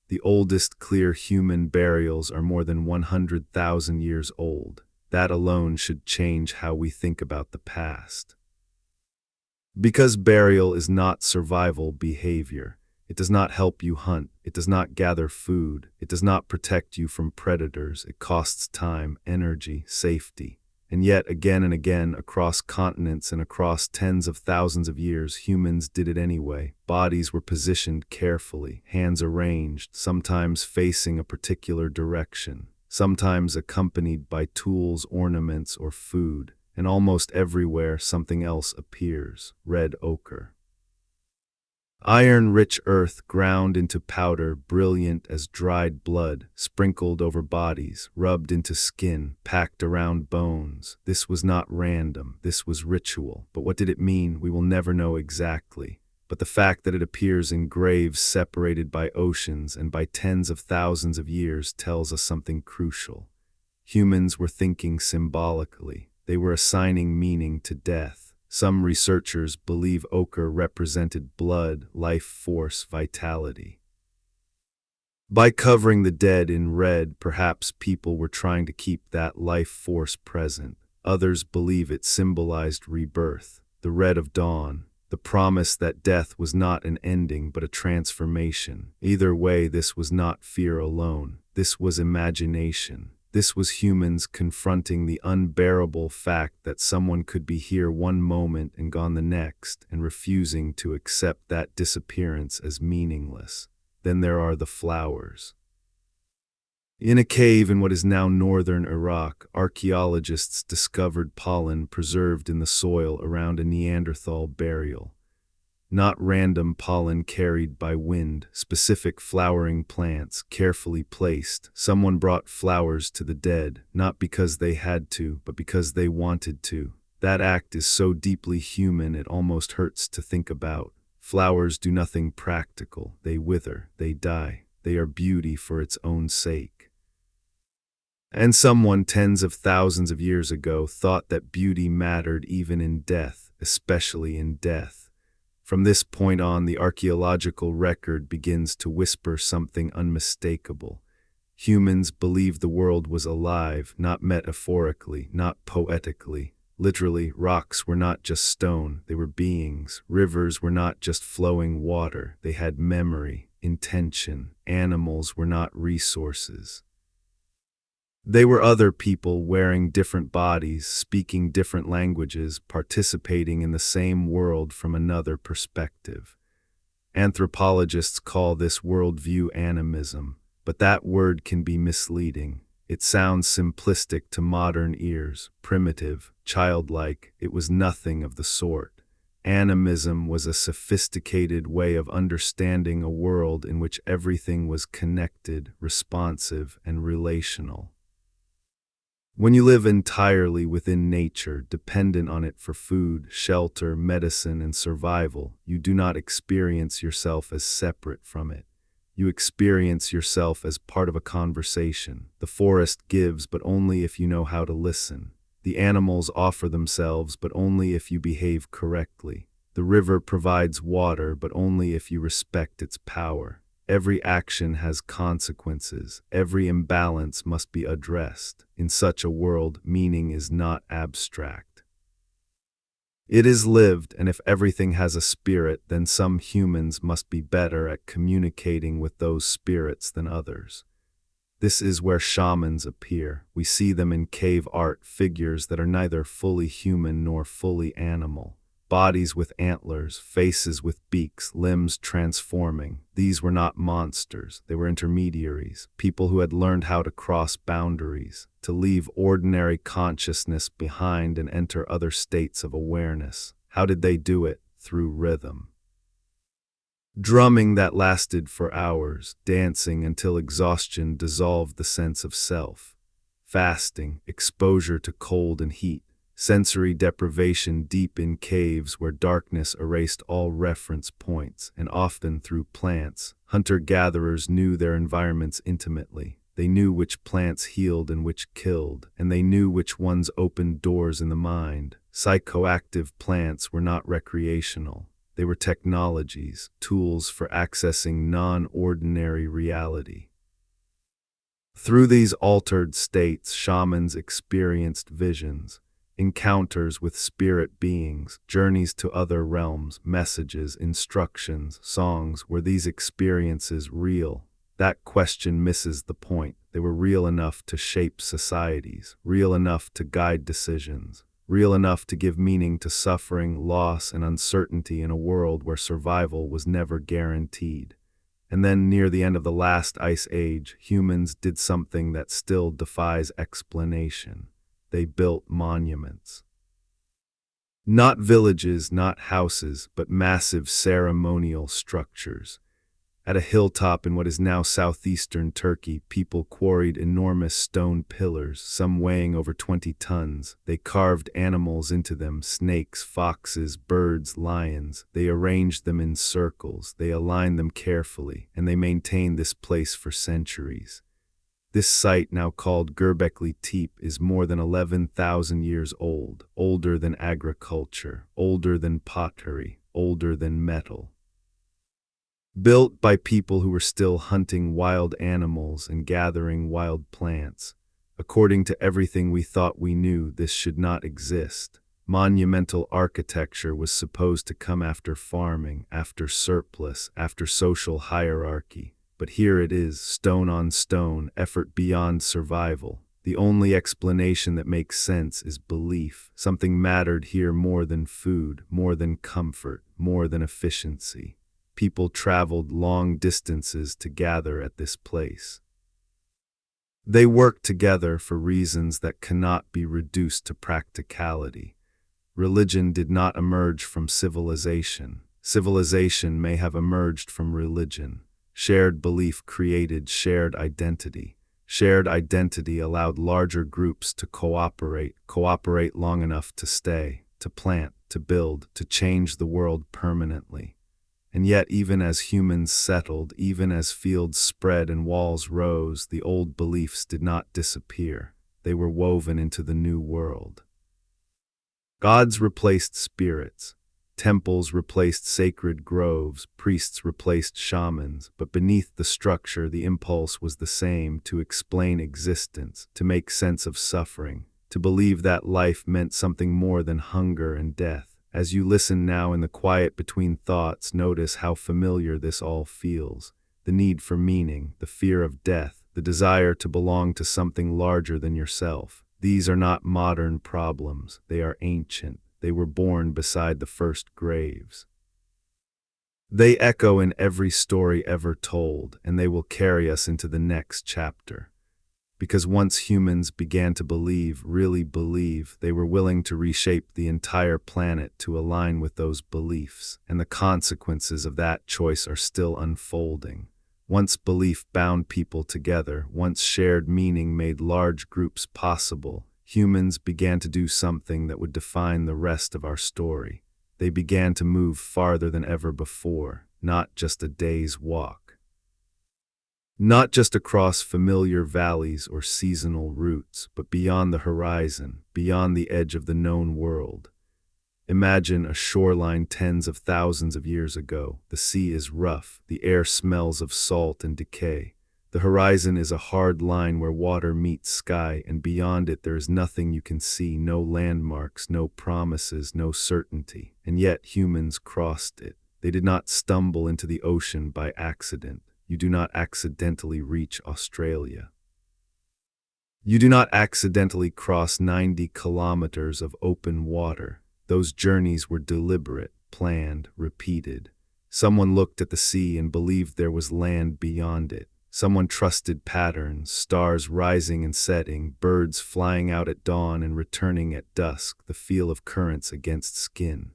[SPEAKER 1] The oldest clear human burials are more than 100,000 years old. That alone should change how we think about the past. Because burial is not survival behavior. It does not help you hunt. It does not gather food. It does not protect you from predators. It costs time, energy, safety. And yet, again and again, across continents and across tens of thousands of years, humans did it anyway. Bodies were positioned carefully, hands arranged, sometimes facing a particular direction, sometimes accompanied by tools, ornaments, or food, and almost everywhere something else appears: red ochre. Iron-rich earth ground into powder, brilliant as dried blood, sprinkled over bodies, rubbed into skin, packed around bones. This was not random, this was ritual. But what did it mean? We will never know exactly. But the fact that it appears in graves separated by oceans and by tens of thousands of years tells us something crucial. Humans were thinking symbolically. They were assigning meaning to death. Some researchers believe ochre represented blood, life force, vitality. By covering the dead in red, perhaps people were trying to keep that life force present. Others believe it symbolized rebirth, the red of dawn, the promise that death was not an ending but a transformation. Either way, this was not fear alone. This was imagination. This was humans confronting the unbearable fact that someone could be here one moment and gone the next, and refusing to accept that disappearance as meaningless. Then there are the flowers. In a cave in what is now northern Iraq, archaeologists discovered pollen preserved in the soil around a Neanderthal burial. Not random pollen carried by wind, specific flowering plants, carefully placed. Someone brought flowers to the dead, not because they had to, but because they wanted to. That act is so deeply human it almost hurts to think about. Flowers do nothing practical. They wither, they die. They are beauty for its own sake. And someone tens of thousands of years ago thought that beauty mattered even in death, especially in death. From this point on, the archaeological record begins to whisper something unmistakable. Humans believed the world was alive, not metaphorically, not poetically. Literally, rocks were not just stone, they were beings. Rivers were not just flowing water, they had memory, intention. Animals were not resources. They were other people wearing different bodies, speaking different languages, participating in the same world from another perspective. Anthropologists call this worldview animism, but that word can be misleading. It sounds simplistic to modern ears, primitive, childlike. It was nothing of the sort. Animism was a sophisticated way of understanding a world in which everything was connected, responsive, and relational. When you live entirely within nature, dependent on it for food, shelter, medicine, and survival, you do not experience yourself as separate from it. You experience yourself as part of a conversation. The forest gives, but only if you know how to listen. The animals offer themselves, but only if you behave correctly. The river provides water, but only if you respect its power. Every action has consequences. Every imbalance must be addressed. In such a world, meaning is not abstract. It is lived, and if everything has a spirit, then some humans must be better at communicating with those spirits than others. This is where shamans appear. We see them in cave art, figures that are neither fully human nor fully animal. Bodies with antlers, faces with beaks, limbs transforming. These were not monsters, they were intermediaries, people who had learned how to cross boundaries, to leave ordinary consciousness behind and enter other states of awareness. How did they do it? Through rhythm. Drumming that lasted for hours, dancing until exhaustion dissolved the sense of self. Fasting, exposure to cold and heat. Sensory deprivation deep in caves where darkness erased all reference points, and often through plants. Hunter-gatherers knew their environments intimately. They knew which plants healed and which killed, and they knew which ones opened doors in the mind. Psychoactive plants were not recreational. They were technologies, tools for accessing non-ordinary reality. Through these altered states, shamans experienced visions, encounters with spirit beings, journeys to other realms, messages, instructions, songs. Were these experiences real? That question misses the point. They were real enough to shape societies, real enough to guide decisions, real enough to give meaning to suffering, loss, and uncertainty in a world where survival was never guaranteed. And then, near the end of the last ice age, humans did something that still defies explanation. They built monuments. Not villages, not houses, but massive ceremonial structures. At a hilltop in what is now southeastern Turkey, people quarried enormous stone pillars, some weighing over 20 tons. They carved animals into them, snakes, foxes, birds, lions. They arranged them in circles, they aligned them carefully, and they maintained this place for centuries. This site, now called Göbekli Tepe, is more than 11,000 years old, older than agriculture, older than pottery, older than metal. Built by people who were still hunting wild animals and gathering wild plants. According to everything we thought we knew, this should not exist. Monumental architecture was supposed to come after farming, after surplus, after social hierarchy. But here it is, stone on stone, effort beyond survival. The only explanation that makes sense is belief. Something mattered here more than food, more than comfort, more than efficiency. People traveled long distances to gather at this place. They worked together for reasons that cannot be reduced to practicality. Religion did not emerge from civilization. Civilization may have emerged from religion. Shared belief created shared identity. Shared identity allowed larger groups to cooperate long enough to stay, to plant, to build, to change the world permanently. And yet, even as humans settled, even as fields spread and walls rose, the old beliefs did not disappear. They were woven into the new world. Gods replaced spirits. Temples replaced sacred groves, priests replaced shamans, but beneath the structure the impulse was the same: to explain existence, to make sense of suffering, to believe that life meant something more than hunger and death. As you listen now in the quiet between thoughts, notice how familiar this all feels. The need for meaning, the fear of death, the desire to belong to something larger than yourself. These are not modern problems, they are ancient. They were born beside the first graves. They echo in every story ever told, and they will carry us into the next chapter. Because once humans began to believe, really believe, they were willing to reshape the entire planet to align with those beliefs, and the consequences of that choice are still unfolding. Once belief bound people together, once shared meaning made large groups possible, humans began to do something that would define the rest of our story. They began to move farther than ever before, not just a day's walk. Not just across familiar valleys or seasonal routes, but beyond the horizon, beyond the edge of the known world. Imagine a shoreline tens of thousands of years ago. The sea is rough, the air smells of salt and decay. The horizon is a hard line where water meets sky, and beyond it there is nothing you can see, no landmarks, no promises, no certainty. And yet humans crossed it. They did not stumble into the ocean by accident. You do not accidentally reach Australia. You do not accidentally cross 90 kilometers of open water. Those journeys were deliberate, planned, repeated. Someone looked at the sea and believed there was land beyond it. Someone trusted patterns, stars rising and setting, birds flying out at dawn and returning at dusk, the feel of currents against skin.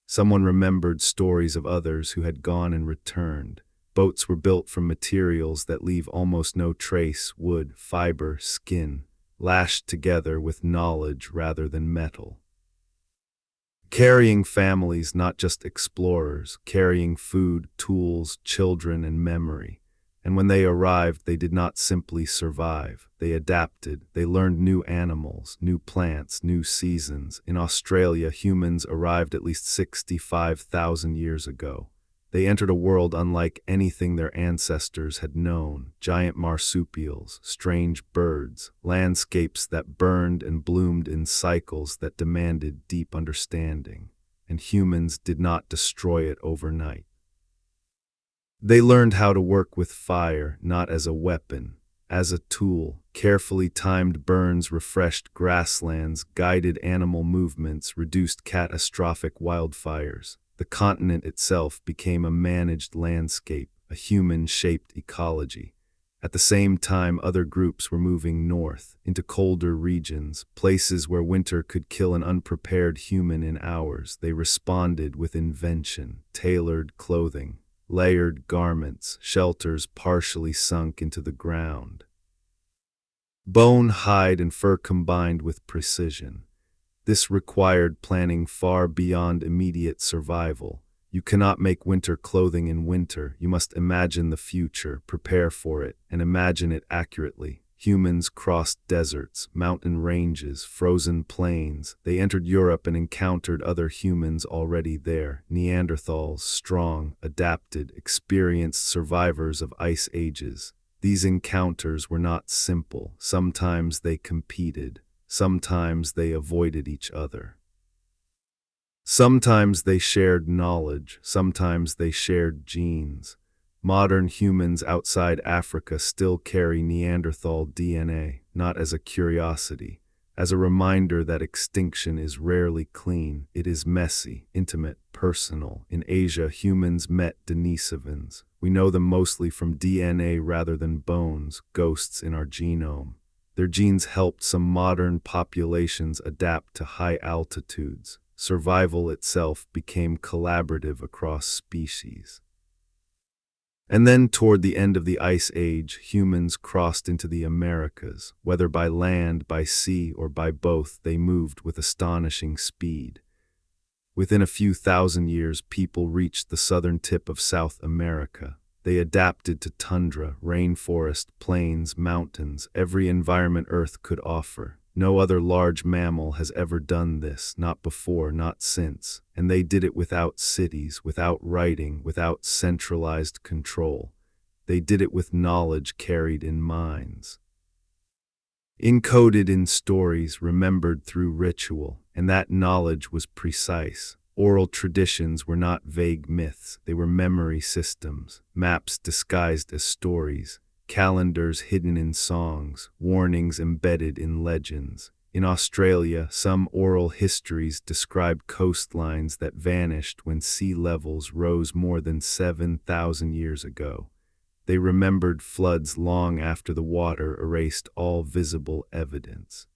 [SPEAKER 1] Someone remembered stories of others who had gone and returned. Boats were built from materials that leave almost no trace: wood, fiber, skin, lashed together with knowledge rather than metal. Carrying families, not just explorers, carrying food, tools, children, and memory. And when they arrived, they did not simply survive. They adapted. They learned new animals, new plants, new seasons. In Australia, humans arrived at least 65,000 years ago. They entered a world unlike anything their ancestors had known: giant marsupials, strange birds, landscapes that burned and bloomed in cycles that demanded deep understanding. And humans did not destroy it overnight. They learned how to work with fire, not as a weapon, as a tool. Carefully timed burns refreshed grasslands, guided animal movements, reduced catastrophic wildfires. The continent itself became a managed landscape, a human-shaped ecology. At the same time, other groups were moving north, into colder regions, places where winter could kill an unprepared human in hours. They responded with invention, tailored clothing, layered garments, shelters partially sunk into the ground. Bone, hide, and fur combined with precision. This required planning far beyond immediate survival. You cannot make winter clothing in winter. You must imagine the future, prepare for it, and imagine it accurately. Humans crossed deserts, mountain ranges, frozen plains. They entered Europe and encountered other humans already there. Neanderthals, strong, adapted, experienced survivors of ice ages. These encounters were not simple. Sometimes they competed. Sometimes they avoided each other. Sometimes they shared knowledge. Sometimes they shared genes. Modern humans outside Africa still carry Neanderthal DNA, not as a curiosity, as a reminder that extinction is rarely clean. It is messy, intimate, personal. In Asia, humans met Denisovans. We know them mostly from DNA rather than bones, ghosts in our genome. Their genes helped some modern populations adapt to high altitudes. Survival itself became collaborative across species. And then, toward the end of the Ice Age, humans crossed into the Americas. Whether by land, by sea, or by both, they moved with astonishing speed. Within a few thousand years, people reached the southern tip of South America. They adapted to tundra, rainforest, plains, mountains, every environment Earth could offer. No other large mammal has ever done this, not before, not since. And they did it without cities, without writing, without centralized control. They did it with knowledge carried in minds, encoded in stories, remembered through ritual, and that knowledge was precise. Oral traditions were not vague myths, they were memory systems, maps disguised as stories, calendars hidden in songs, warnings embedded in legends. In Australia, some oral histories described coastlines that vanished when sea levels rose more than 7,000 years ago. They remembered floods long after the water erased all visible evidence.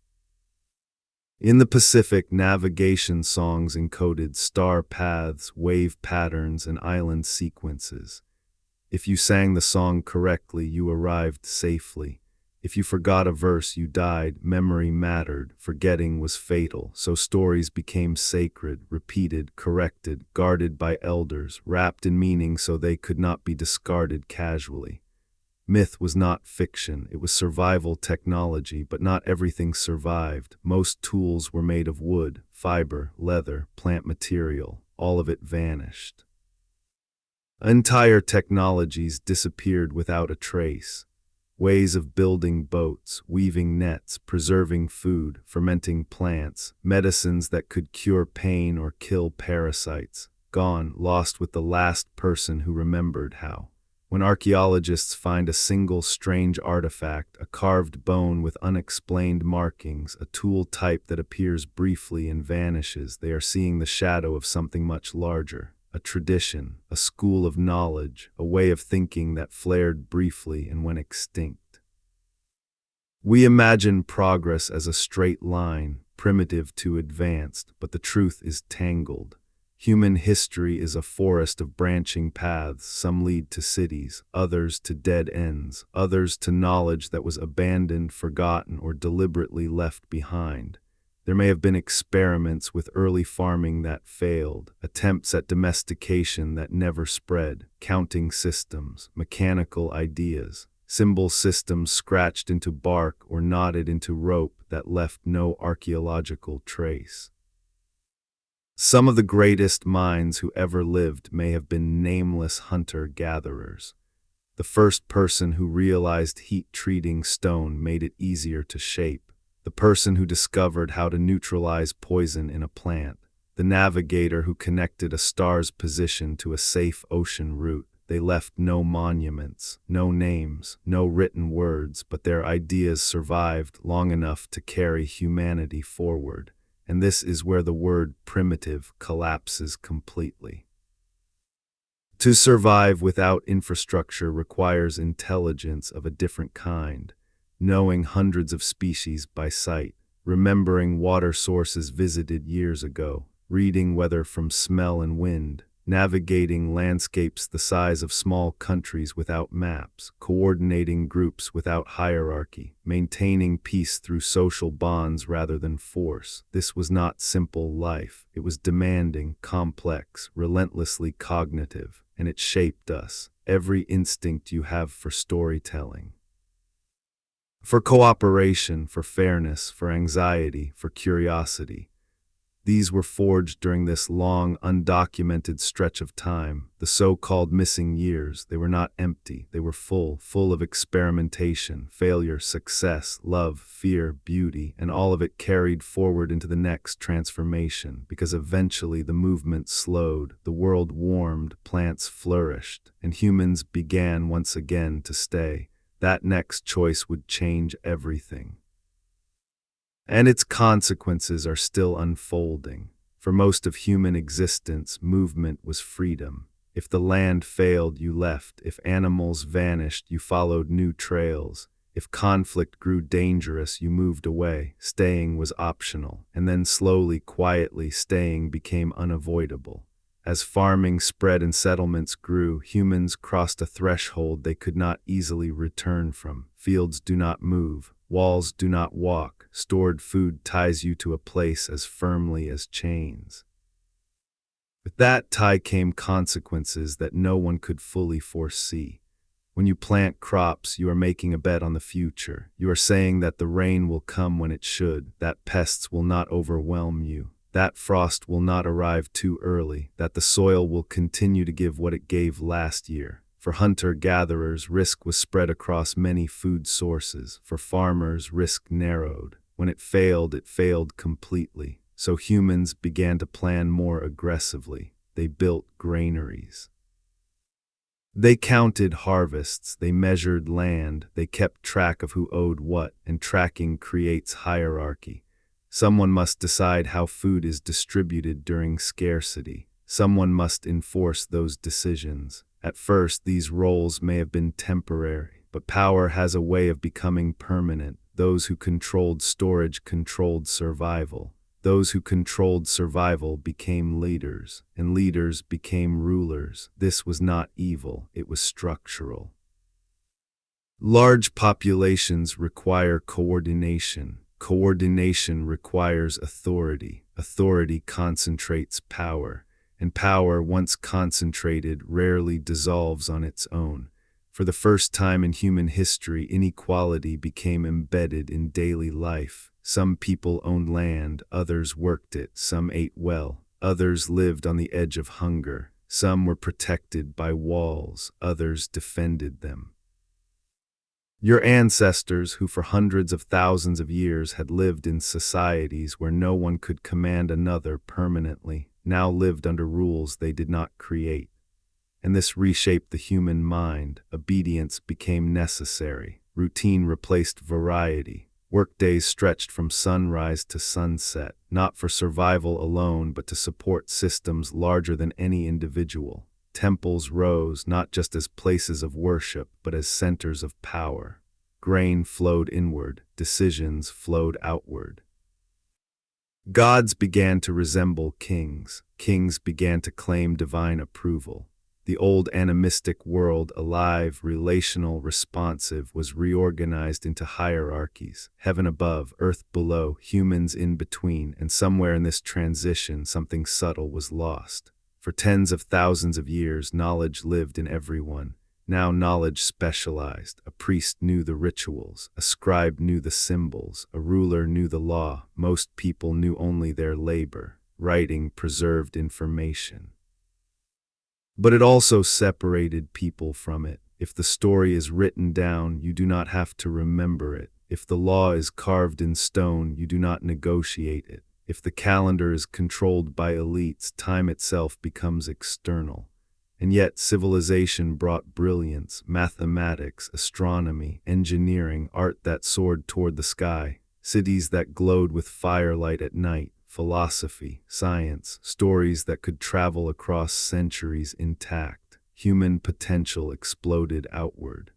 [SPEAKER 1] In the Pacific, navigation songs encoded star paths, wave patterns, and island sequences. If you sang the song correctly, you arrived safely. If you forgot a verse, you died. Memory mattered. Forgetting was fatal. So stories became sacred, repeated, corrected, guarded by elders, wrapped in meaning so they could not be discarded casually. Myth was not fiction. It was survival technology, but not everything survived. Most tools were made of wood, fiber, leather, plant material. All of it vanished. Entire technologies disappeared without a trace. Ways of building boats, weaving nets, preserving food, fermenting plants, medicines that could cure pain or kill parasites, gone, lost with the last person who remembered how. When archaeologists find a single strange artifact, a carved bone with unexplained markings, a tool type that appears briefly and vanishes, they are seeing the shadow of something much larger. A tradition, a school of knowledge, a way of thinking that flared briefly and went extinct. We imagine progress as a straight line, primitive to advanced, but the truth is tangled. Human history is a forest of branching paths. Some lead to cities, others to dead ends, others to knowledge that was abandoned, forgotten, or deliberately left behind. There may have been experiments with early farming that failed, attempts at domestication that never spread, counting systems, mechanical ideas, symbol systems scratched into bark or knotted into rope that left no archaeological trace. Some of the greatest minds who ever lived may have been nameless hunter-gatherers. The first person who realized heat-treating stone made it easier to shape. The person who discovered how to neutralize poison in a plant, the navigator who connected a star's position to a safe ocean route. They left no monuments, no names, no written words, but their ideas survived long enough to carry humanity forward. And this is where the word primitive collapses completely. To survive without infrastructure requires intelligence of a different kind. Knowing hundreds of species by sight, remembering water sources visited years ago, reading weather from smell and wind, navigating landscapes the size of small countries without maps, coordinating groups without hierarchy, maintaining peace through social bonds rather than force. This was not simple life. It was demanding, complex, relentlessly cognitive, and it shaped us, every instinct you have for storytelling. For cooperation, for fairness, for anxiety, for curiosity. These were forged during this long, undocumented stretch of time, the so-called missing years. They were not empty. They were full of experimentation, failure, success, love, fear, beauty, and all of it carried forward into the next transformation, because eventually the movement slowed, the world warmed, plants flourished, and humans began once again to stay. That next choice would change everything. And its consequences are still unfolding. For most of human existence, movement was freedom. If the land failed, you left. If animals vanished, you followed new trails. If conflict grew dangerous, you moved away. Staying was optional. And then slowly, quietly, staying became unavoidable. As farming spread and settlements grew, humans crossed a threshold they could not easily return from. Fields do not move, walls do not walk, stored food ties you to a place as firmly as chains. With that tie came consequences that no one could fully foresee. When you plant crops, you are making a bet on the future. You are saying that the rain will come when it should, that pests will not overwhelm you, that frost will not arrive too early, that the soil will continue to give what it gave last year. For hunter-gatherers, risk was spread across many food sources. For farmers, risk narrowed. When it failed completely. So humans began to plan more aggressively. They built granaries. They counted harvests, they measured land, they kept track of who owed what, and tracking creates hierarchy. Someone must decide how food is distributed during scarcity. Someone must enforce those decisions. At first, these roles may have been temporary, but power has a way of becoming permanent. Those who controlled storage controlled survival. Those who controlled survival became leaders, and leaders became rulers. This was not evil, it was structural. Large populations require coordination. Coordination requires authority. Authority concentrates power, and power, once concentrated, rarely dissolves on its own. For the first time in human history, inequality became embedded in daily life. Some people owned land, others worked it. Some ate well, others lived on the edge of hunger. Some were protected by walls, others defended them. Your ancestors, who for hundreds of thousands of years had lived in societies where no one could command another permanently, now lived under rules they did not create. And this reshaped the human mind. Obedience became necessary. Routine replaced variety. Workdays stretched from sunrise to sunset, not for survival alone, but to support systems larger than any individual. Temples rose not just as places of worship, but as centers of power. Grain flowed inward, decisions flowed outward. Gods began to resemble kings. Kings began to claim divine approval. The old animistic world, alive, relational, responsive, was reorganized into hierarchies. Heaven above, earth below, humans in between, and somewhere in this transition something subtle was lost. For tens of thousands of years, knowledge lived in everyone. Now knowledge specialized. A priest knew the rituals, a scribe knew the symbols, a ruler knew the law. Most people knew only their labor. Writing preserved information. But it also separated people from it. If the story is written down, you do not have to remember it. If the law is carved in stone, you do not negotiate it. If the calendar is controlled by elites, time itself becomes external. And yet civilization brought brilliance, mathematics, astronomy, engineering, art that soared toward the sky, cities that glowed with firelight at night, philosophy, science, stories that could travel across centuries intact. Human potential exploded outward.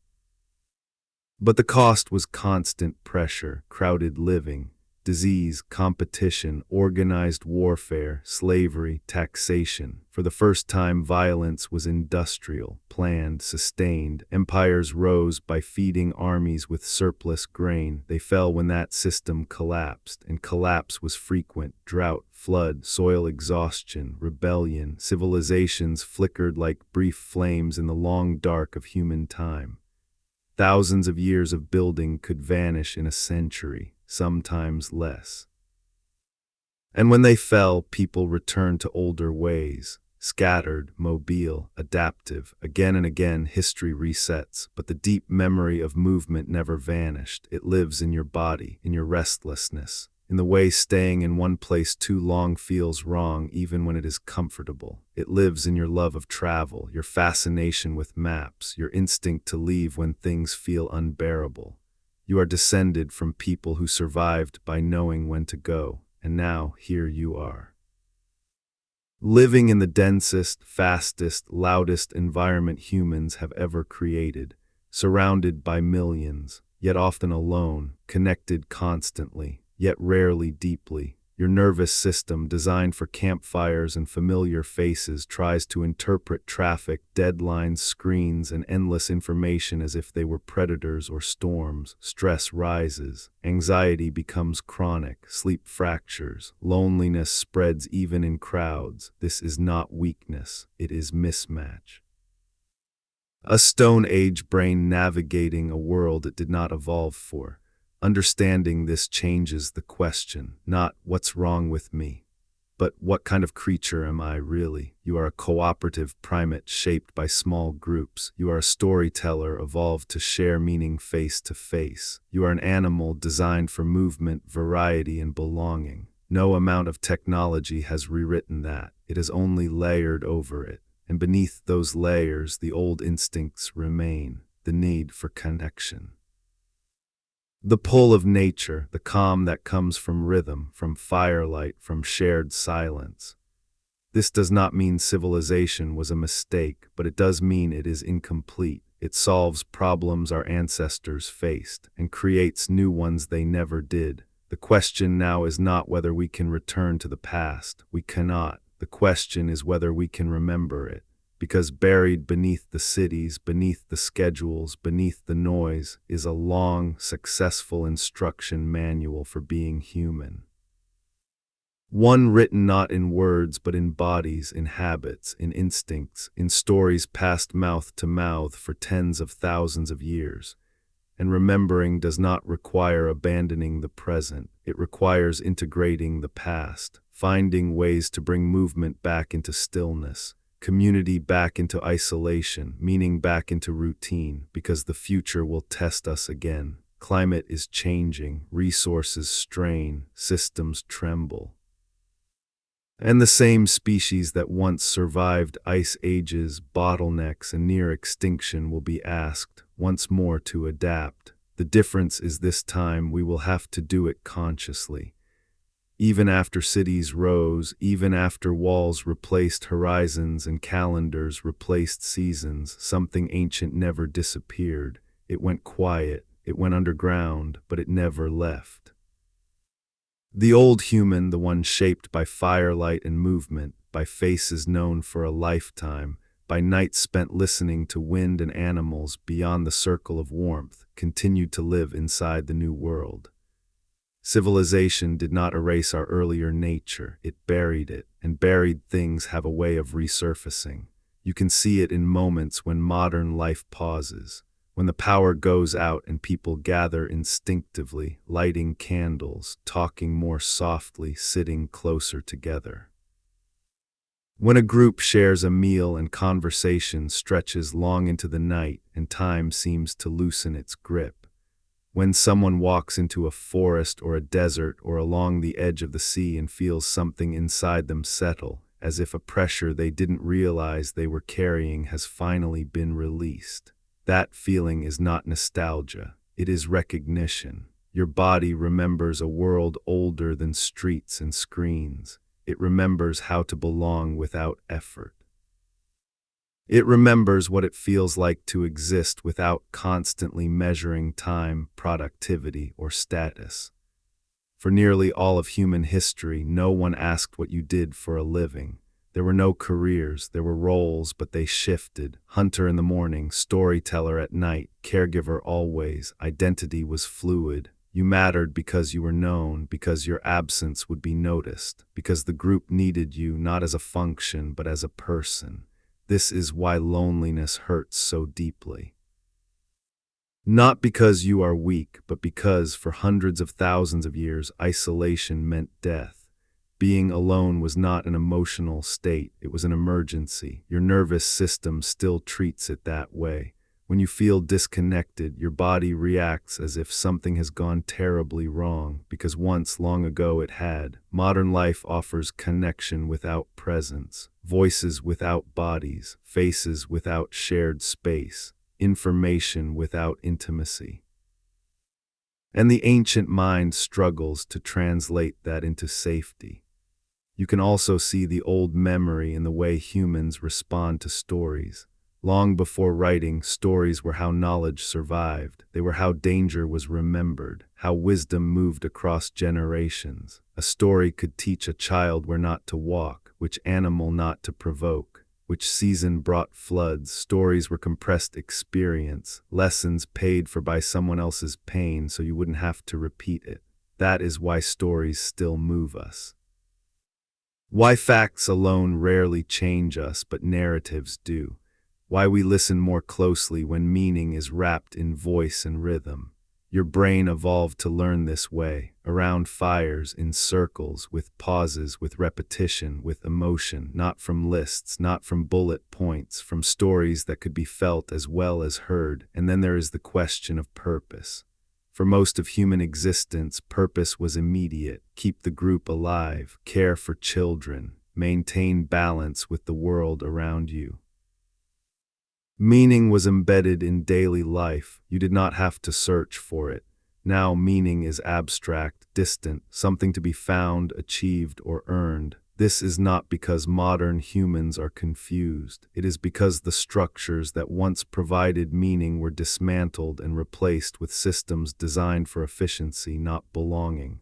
[SPEAKER 1] But the cost was constant pressure, crowded living, disease, competition, organized warfare, slavery, taxation. For the first time, violence was industrial, planned, sustained. Empires rose by feeding armies with surplus grain. They fell when that system collapsed, and collapse was frequent. Drought, flood, soil exhaustion, rebellion. Civilizations flickered like brief flames in the long dark of human time. Thousands of years of building could vanish in a century, sometimes less. And when they fell, people returned to older ways, scattered, mobile, adaptive. Again and again, history resets, but the deep memory of movement never vanished. It lives in your body, in your restlessness, in the way staying in one place too long feels wrong even when it is comfortable. It lives in your love of travel, your fascination with maps, your instinct to leave when things feel unbearable. You are descended from people who survived by knowing when to go, and now here you are. Living in the densest, fastest, loudest environment humans have ever created, surrounded by millions, yet often alone, connected constantly, yet rarely deeply. Your nervous system, designed for campfires and familiar faces, tries to interpret traffic, deadlines, screens, and endless information as if they were predators or storms. Stress rises. Anxiety becomes chronic. Sleep fractures. Loneliness spreads even in crowds. This is not weakness. It is mismatch. A Stone Age brain navigating a world it did not evolve for. Understanding this changes the question, not what's wrong with me, but what kind of creature am I really? You are a cooperative primate shaped by small groups. You are a storyteller evolved to share meaning face to face. You are an animal designed for movement, variety, and belonging. No amount of technology has rewritten that. It has only layered over it. and beneath those layers the old instincts remain, the need for connection. The pull of nature, the calm that comes from rhythm, from firelight, from shared silence. This does not mean civilization was a mistake, but it does mean it is incomplete. It solves problems our ancestors faced and creates new ones they never did. The question now is not whether we can return to the past. We cannot. The question is whether we can remember it. Because buried beneath the cities, beneath the schedules, beneath the noise, is a long, successful instruction manual for being human. One written not in words but in bodies, in habits, in instincts, in stories passed mouth to mouth for tens of thousands of years. And remembering does not require abandoning the present. It requires integrating the past, finding ways to bring movement back into stillness, community back into isolation, meaning back into routine, because the future will test us again. Climate is changing, resources strain, systems tremble. And the same species that once survived ice ages, bottlenecks, and near extinction will be asked once more to adapt. The difference is this time we will have to do it consciously. Even after cities rose, even after walls replaced horizons and calendars replaced seasons, something ancient never disappeared. It went quiet, it went underground, but it never left. The old human, the one shaped by firelight and movement, by faces known for a lifetime, by nights spent listening to wind and animals beyond the circle of warmth, continued to live inside the new world. Civilization did not erase our earlier nature, it buried it, and buried things have a way of resurfacing. You can see it in moments when modern life pauses, when the power goes out and people gather instinctively, lighting candles, talking more softly, sitting closer together. When a group shares a meal and conversation stretches long into the night and time seems to loosen its grip. When someone walks into a forest or a desert or along the edge of the sea and feels something inside them settle, as if a pressure they didn't realize they were carrying has finally been released. That feeling is not nostalgia, it is recognition. Your body remembers a world older than streets and screens. It remembers how to belong without effort. It remembers what it feels like to exist without constantly measuring time, productivity, or status. For nearly all of human history, no one asked what you did for a living. There were no careers, there were roles, but they shifted. Hunter in the morning, storyteller at night, caregiver always. Identity was fluid. You mattered because you were known, because your absence would be noticed, because the group needed you not as a function, but as a person. This is why loneliness hurts so deeply. Not because you are weak, but because for hundreds of thousands of years, isolation meant death. Being alone was not an emotional state, it was an emergency. Your nervous system still treats it that way. When you feel disconnected, your body reacts as if something has gone terribly wrong, because once, long ago, it had. Modern life offers connection without presence, voices without bodies, faces without shared space, information without intimacy. And the ancient mind struggles to translate that into safety. You can also see the old memory in the way humans respond to stories. Long before writing, stories were how knowledge survived. They were how danger was remembered, how wisdom moved across generations. A story could teach a child where not to walk, which animal not to provoke, which season brought floods. Stories were compressed experience, lessons paid for by someone else's pain so you wouldn't have to repeat it. That is why stories still move us. Why facts alone rarely change us, but narratives do. Why we listen more closely when meaning is wrapped in voice and rhythm. Your brain evolved to learn this way, around fires, in circles, with pauses, with repetition, with emotion, not from lists, not from bullet points, from stories that could be felt as well as heard. And then there is the question of purpose. For most of human existence, purpose was immediate: keep the group alive, care for children, maintain balance with the world around you. Meaning was embedded in daily life. You did not have to search for it. Now meaning is abstract, distant, something to be found, achieved, or earned. This is not because modern humans are confused. It is because the structures that once provided meaning were dismantled and replaced with systems designed for efficiency, not belonging.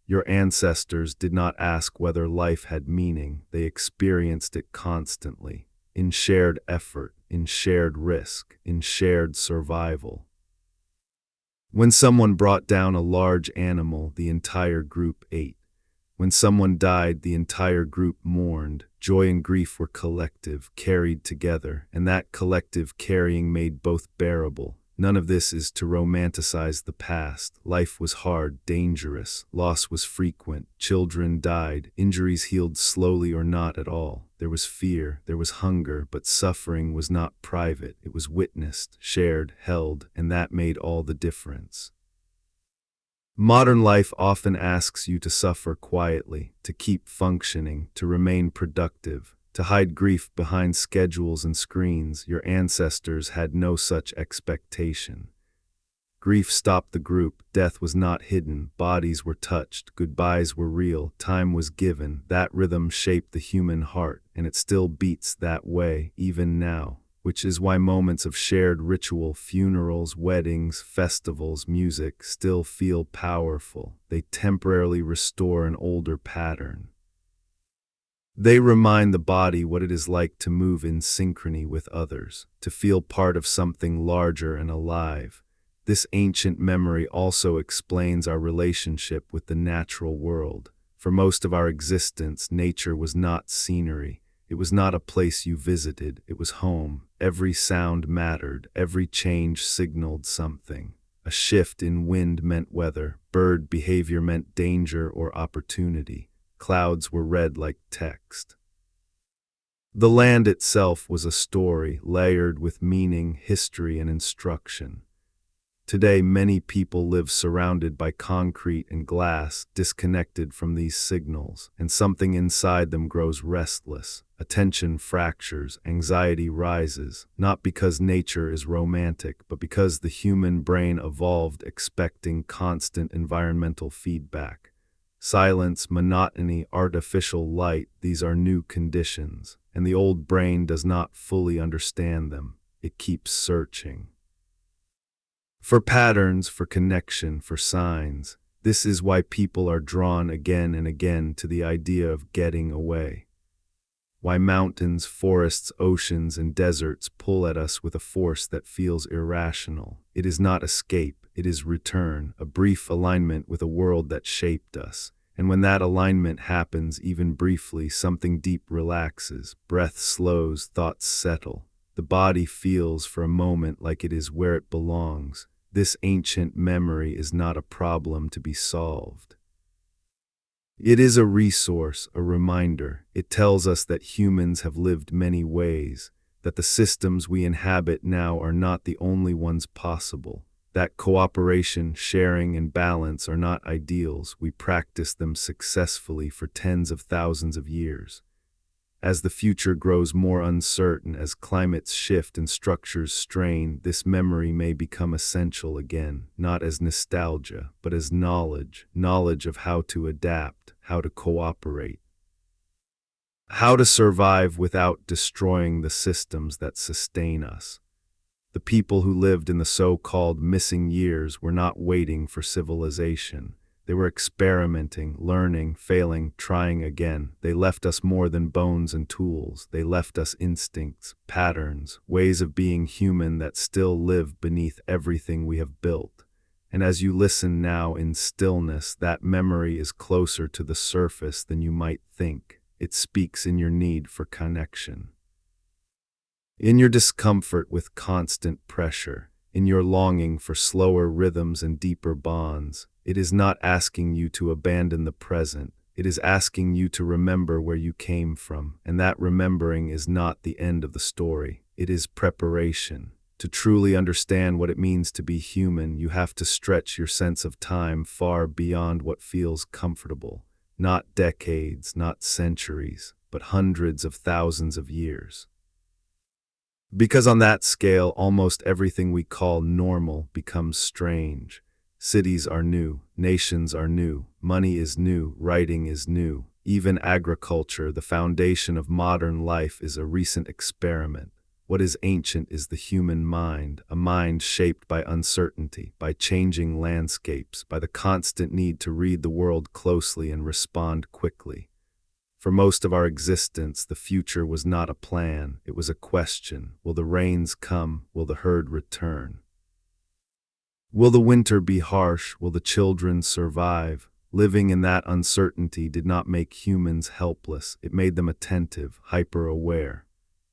[SPEAKER 1] Your ancestors did not ask whether life had meaning. They experienced it constantly, in shared effort, in shared risk, in shared survival. When someone brought down a large animal, the entire group ate. When someone died, the entire group mourned. Joy and grief were collective, carried together, and that collective carrying made both bearable. None of this is to romanticize the past. Life was hard, dangerous, loss was frequent, children died, injuries healed slowly or not at all. There was fear, there was hunger, but suffering was not private. It was witnessed, shared, held, and that made all the difference. Modern life often asks you to suffer quietly, to keep functioning, to remain productive, to hide grief behind schedules and screens. Your ancestors had no such expectation. Grief stopped the group. Death was not hidden. Bodies were touched. Goodbyes were real. Time was given. That rhythm shaped the human heart, and it still beats that way, even now. Which is why moments of shared ritual, funerals, weddings, festivals, music, still feel powerful. They temporarily restore an older pattern. They remind the body what it is like to move in synchrony with others, to feel part of something larger and alive. This ancient memory also explains our relationship with the natural world. For most of our existence, nature was not scenery. It was not a place you visited, it was home. Every sound mattered, every change signaled something. A shift in wind meant weather, bird behavior meant danger or opportunity. Clouds were read like text. The land itself was a story, layered with meaning, history, and instruction. Today, many people live surrounded by concrete and glass, disconnected from these signals, and something inside them grows restless. Attention fractures, anxiety rises, not because nature is romantic, but because the human brain evolved expecting constant environmental feedback. Silence, monotony, artificial light, these are new conditions, and the old brain does not fully understand them. It keeps searching. For patterns, for connection, for signs. This is why people are drawn again and again to the idea of getting away. Why mountains, forests, oceans, and deserts pull at us with a force that feels irrational. It is not escape, it is return, a brief alignment with a world that shaped us. And when that alignment happens, even briefly, something deep relaxes, breath slows, thoughts settle. The body feels for a moment like it is where it belongs. This ancient memory is not a problem to be solved. It is a resource, a reminder. It tells us that humans have lived many ways, that the systems we inhabit now are not the only ones possible, that cooperation, sharing, and balance are not ideals. We practice them successfully for tens of thousands of years. As the future grows more uncertain, as climates shift and structures strain, this memory may become essential again, not as nostalgia, but as knowledge of how to adapt, how to cooperate, how to survive without destroying the systems that sustain us. The people who lived in the so-called missing years were not waiting for civilization. They were experimenting, learning, failing, trying again. They left us more than bones and tools. They left us instincts, patterns, ways of being human that still live beneath everything we have built. And as you listen now in stillness, that memory is closer to the surface than you might think. It speaks in your need for connection, in your discomfort with constant pressure, in your longing for slower rhythms and deeper bonds. It is not asking you to abandon the present. It is asking you to remember where you came from, and that remembering is not the end of the story. It is preparation. To truly understand what it means to be human, you have to stretch your sense of time far beyond what feels comfortable. Not decades, not centuries, but hundreds of thousands of years. Because on that scale, almost everything we call normal becomes strange. Cities are new, nations are new, money is new, writing is new. Even agriculture, the foundation of modern life, is a recent experiment. What is ancient is the human mind, a mind shaped by uncertainty, by changing landscapes, by the constant need to read the world closely and respond quickly. For most of our existence, the future was not a plan, it was a question. Will the rains come? Will the herd return? Will the winter be harsh? Will the children survive? Living in that uncertainty did not make humans helpless, it made them attentive, hyper-aware,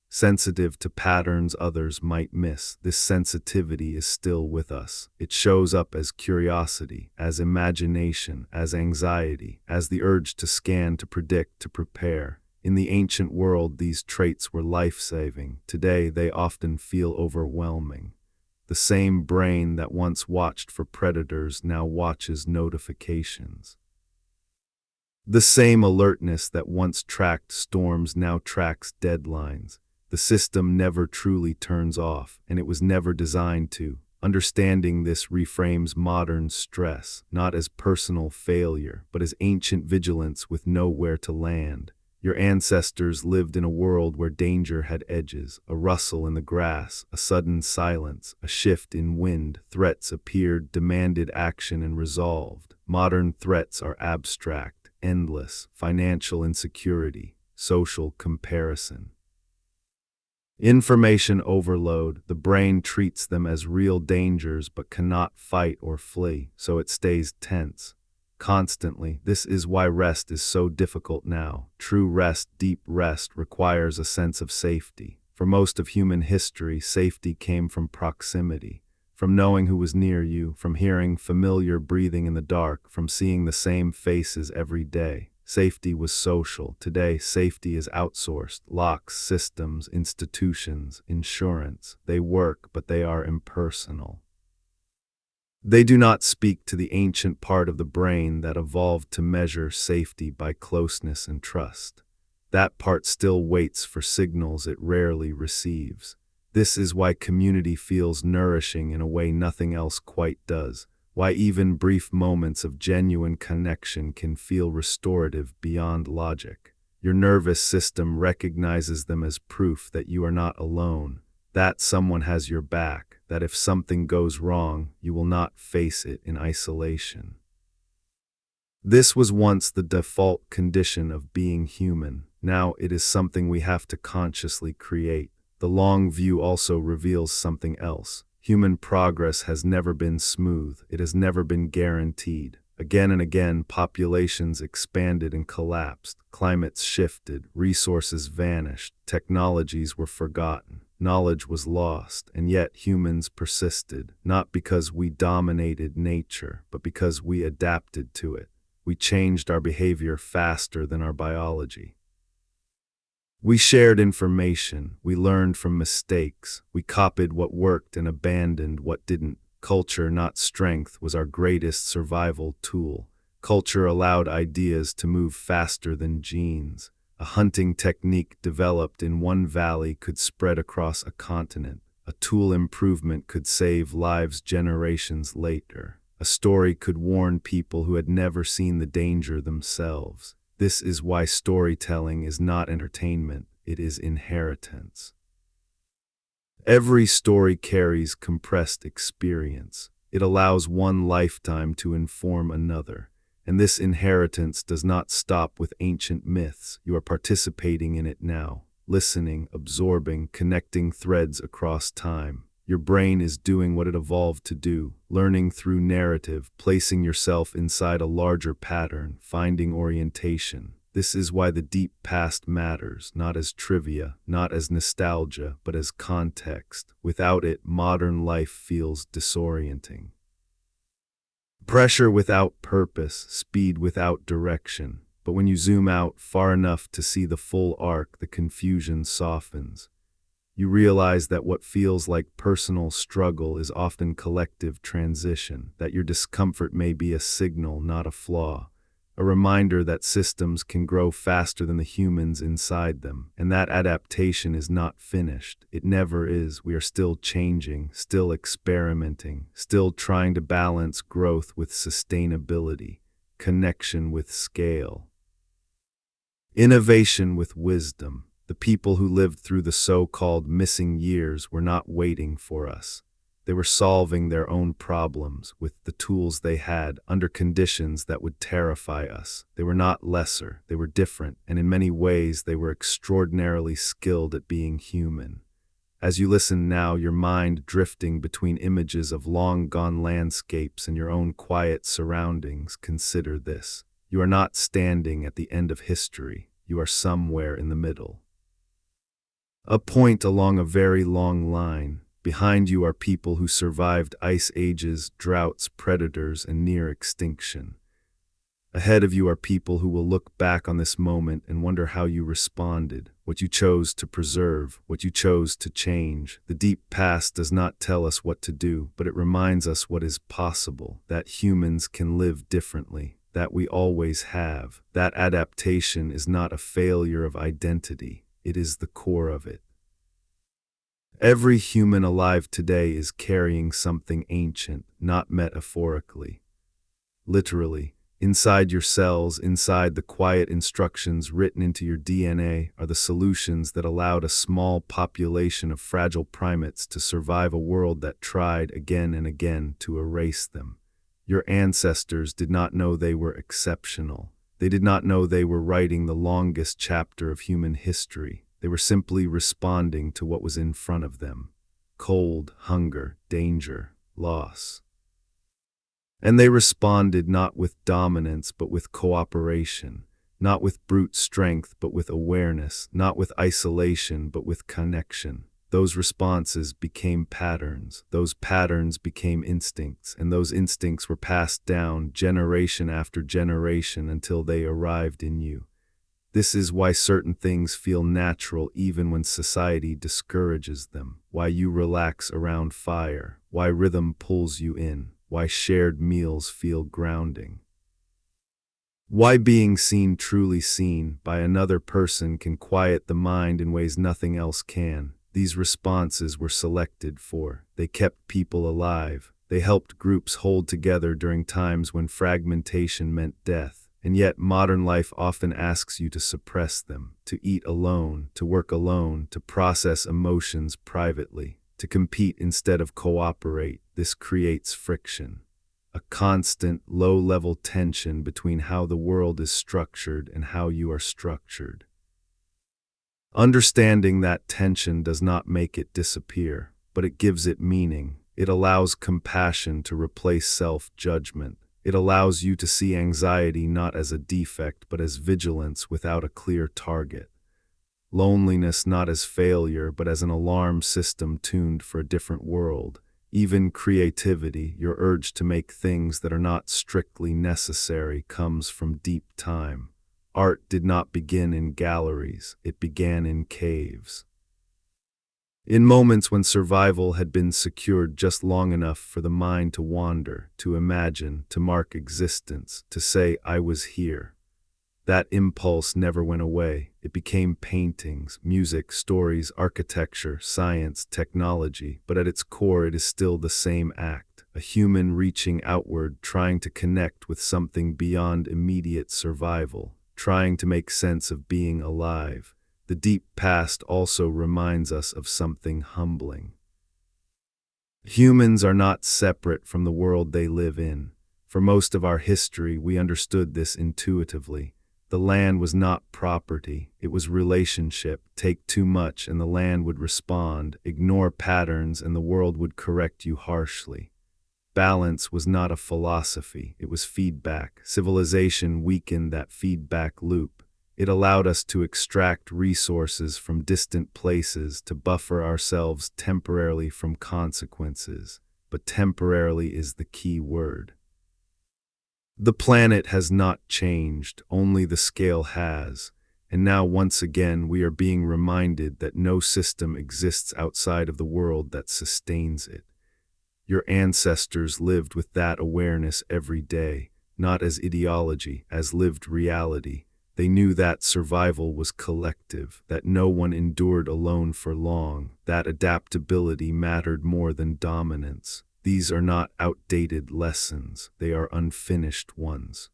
[SPEAKER 1] sensitive to patterns others might miss. This sensitivity is still with us. It shows up as curiosity, as imagination, as anxiety, as the urge to scan, to predict, to prepare. In the ancient world, these traits were life-saving. Today, they often feel overwhelming. The same brain that once watched for predators now watches notifications. The same alertness that once tracked storms now tracks deadlines. The system never truly turns off, and it was never designed to. Understanding this reframes modern stress, not as personal failure, but as ancient vigilance with nowhere to land. Your ancestors lived in a world where danger had edges, a rustle in the grass, a sudden silence, a shift in wind. Threats appeared, demanded action, and resolved. Modern threats are abstract, endless: financial insecurity, social comparison, information overload. The brain treats them as real dangers but cannot fight or flee, so it stays tense constantly. This is why rest is so difficult now. True rest, deep rest, requires a sense of safety. For most of human history, safety came from proximity, from knowing who was near you, from hearing familiar breathing in the dark, from seeing the same faces every day. Safety was social. Today, safety is outsourced. Locks, systems, institutions, insurance. They work, but they are impersonal. They do not speak to the ancient part of the brain that evolved to measure safety by closeness and trust. That part still waits for signals it rarely receives. This is why community feels nourishing in a way nothing else quite does. Why even brief moments of genuine connection can feel restorative beyond logic. Your nervous system recognizes them as proof that you are not alone, that someone has your back, that if something goes wrong, you will not face it in isolation. This was once the default condition of being human. Now it is something we have to consciously create. The long view also reveals something else. Human progress has never been smooth. It has never been guaranteed. Again and again, populations expanded and collapsed. Climates shifted. Resources vanished. Technologies were forgotten. Knowledge was lost, and yet humans persisted, not because we dominated nature, but because we adapted to it. We changed our behavior faster than our biology. We shared information, we learned from mistakes, we copied what worked and abandoned what didn't. Culture, not strength, was our greatest survival tool. Culture allowed ideas to move faster than genes. A hunting technique developed in one valley could spread across a continent. A tool improvement could save lives generations later. A story could warn people who had never seen the danger themselves. This is why storytelling is not entertainment, it is inheritance. Every story carries compressed experience. It allows one lifetime to inform another. And this inheritance does not stop with ancient myths. You are participating in it now, listening, absorbing, connecting threads across time. Your brain is doing what it evolved to do, learning through narrative, placing yourself inside a larger pattern, finding orientation. This is why the deep past matters, not as trivia, not as nostalgia, but as context. Without it, modern life feels disorienting. Pressure without purpose, speed without direction. But when you zoom out far enough to see the full arc, the confusion softens. You realize that what feels like personal struggle is often collective transition, that your discomfort may be a signal, not a flaw. a reminder that systems can grow faster than the humans inside them, and that adaptation is not finished. It never is. We are still changing, still experimenting, still trying to balance growth with sustainability, connection with scale, innovation with wisdom. The people who lived through the so-called missing years were not waiting for us. They were solving their own problems with the tools they had under conditions that would terrify us. They were not lesser, they were different, and in many ways they were extraordinarily skilled at being human. As you listen now, your mind drifting between images of long-gone landscapes and your own quiet surroundings, consider this. You are not standing at the end of history. You are somewhere in the middle. A point along a very long line. Behind you are people who survived ice ages, droughts, predators, and near extinction. Ahead of you are people who will look back on this moment and wonder how you responded, what you chose to preserve, what you chose to change. The deep past does not tell us what to do, but it reminds us what is possible, that humans can live differently, that we always have. That adaptation is not a failure of identity, it is the core of it. Every human alive today is carrying something ancient, not metaphorically. Literally, inside your cells, inside the quiet instructions written into your DNA, are the solutions that allowed a small population of fragile primates to survive a world that tried again and again to erase them. Your ancestors did not know they were exceptional. They did not know they were writing the longest chapter of human history. They were simply responding to what was in front of them: cold, hunger, danger, loss. And they responded not with dominance but with cooperation, not with brute strength but with awareness, not with isolation but with connection. Those responses became patterns, those patterns became instincts, and those instincts were passed down generation after generation until they arrived in you. This is why certain things feel natural even when society discourages them, why you relax around fire, why rhythm pulls you in, why shared meals feel grounding. Why being seen, truly seen, by another person can quiet the mind in ways nothing else can. These responses were selected for. They kept people alive. They helped groups hold together during times when fragmentation meant death. And yet modern life often asks you to suppress them, to eat alone, to work alone, to process emotions privately, to compete instead of cooperate. This creates friction, a constant, low-level tension between how the world is structured and how you are structured. Understanding that tension does not make it disappear, but it gives it meaning. It allows compassion to replace self-judgment. It allows you to see anxiety not as a defect but as vigilance without a clear target. Loneliness not as failure but as an alarm system tuned for a different world. Even creativity, your urge to make things that are not strictly necessary, comes from deep time. Art did not begin in galleries, it began in caves. In moments when survival had been secured just long enough for the mind to wander, to imagine, to mark existence, to say, "I was here." That impulse never went away. It became paintings, music, stories, architecture, science, technology, but at its core it is still the same act, a human reaching outward, trying to connect with something beyond immediate survival, trying to make sense of being alive. The deep past also reminds us of something humbling. Humans are not separate from the world they live in. For most of our history, we understood this intuitively. The land was not property, it was relationship. Take too much and the land would respond. Ignore patterns and the world would correct you harshly. Balance was not a philosophy, it was feedback. Civilization weakened that feedback loop. It allowed us to extract resources from distant places, to buffer ourselves temporarily from consequences. But temporarily is the key word. The planet has not changed, only the scale has. And now once again we are being reminded that no system exists outside of the world that sustains it. Your ancestors lived with that awareness every day. not as ideology, as lived reality. They knew that survival was collective, that no one endured alone for long, that adaptability mattered more than dominance. These are not outdated lessons, they are unfinished ones.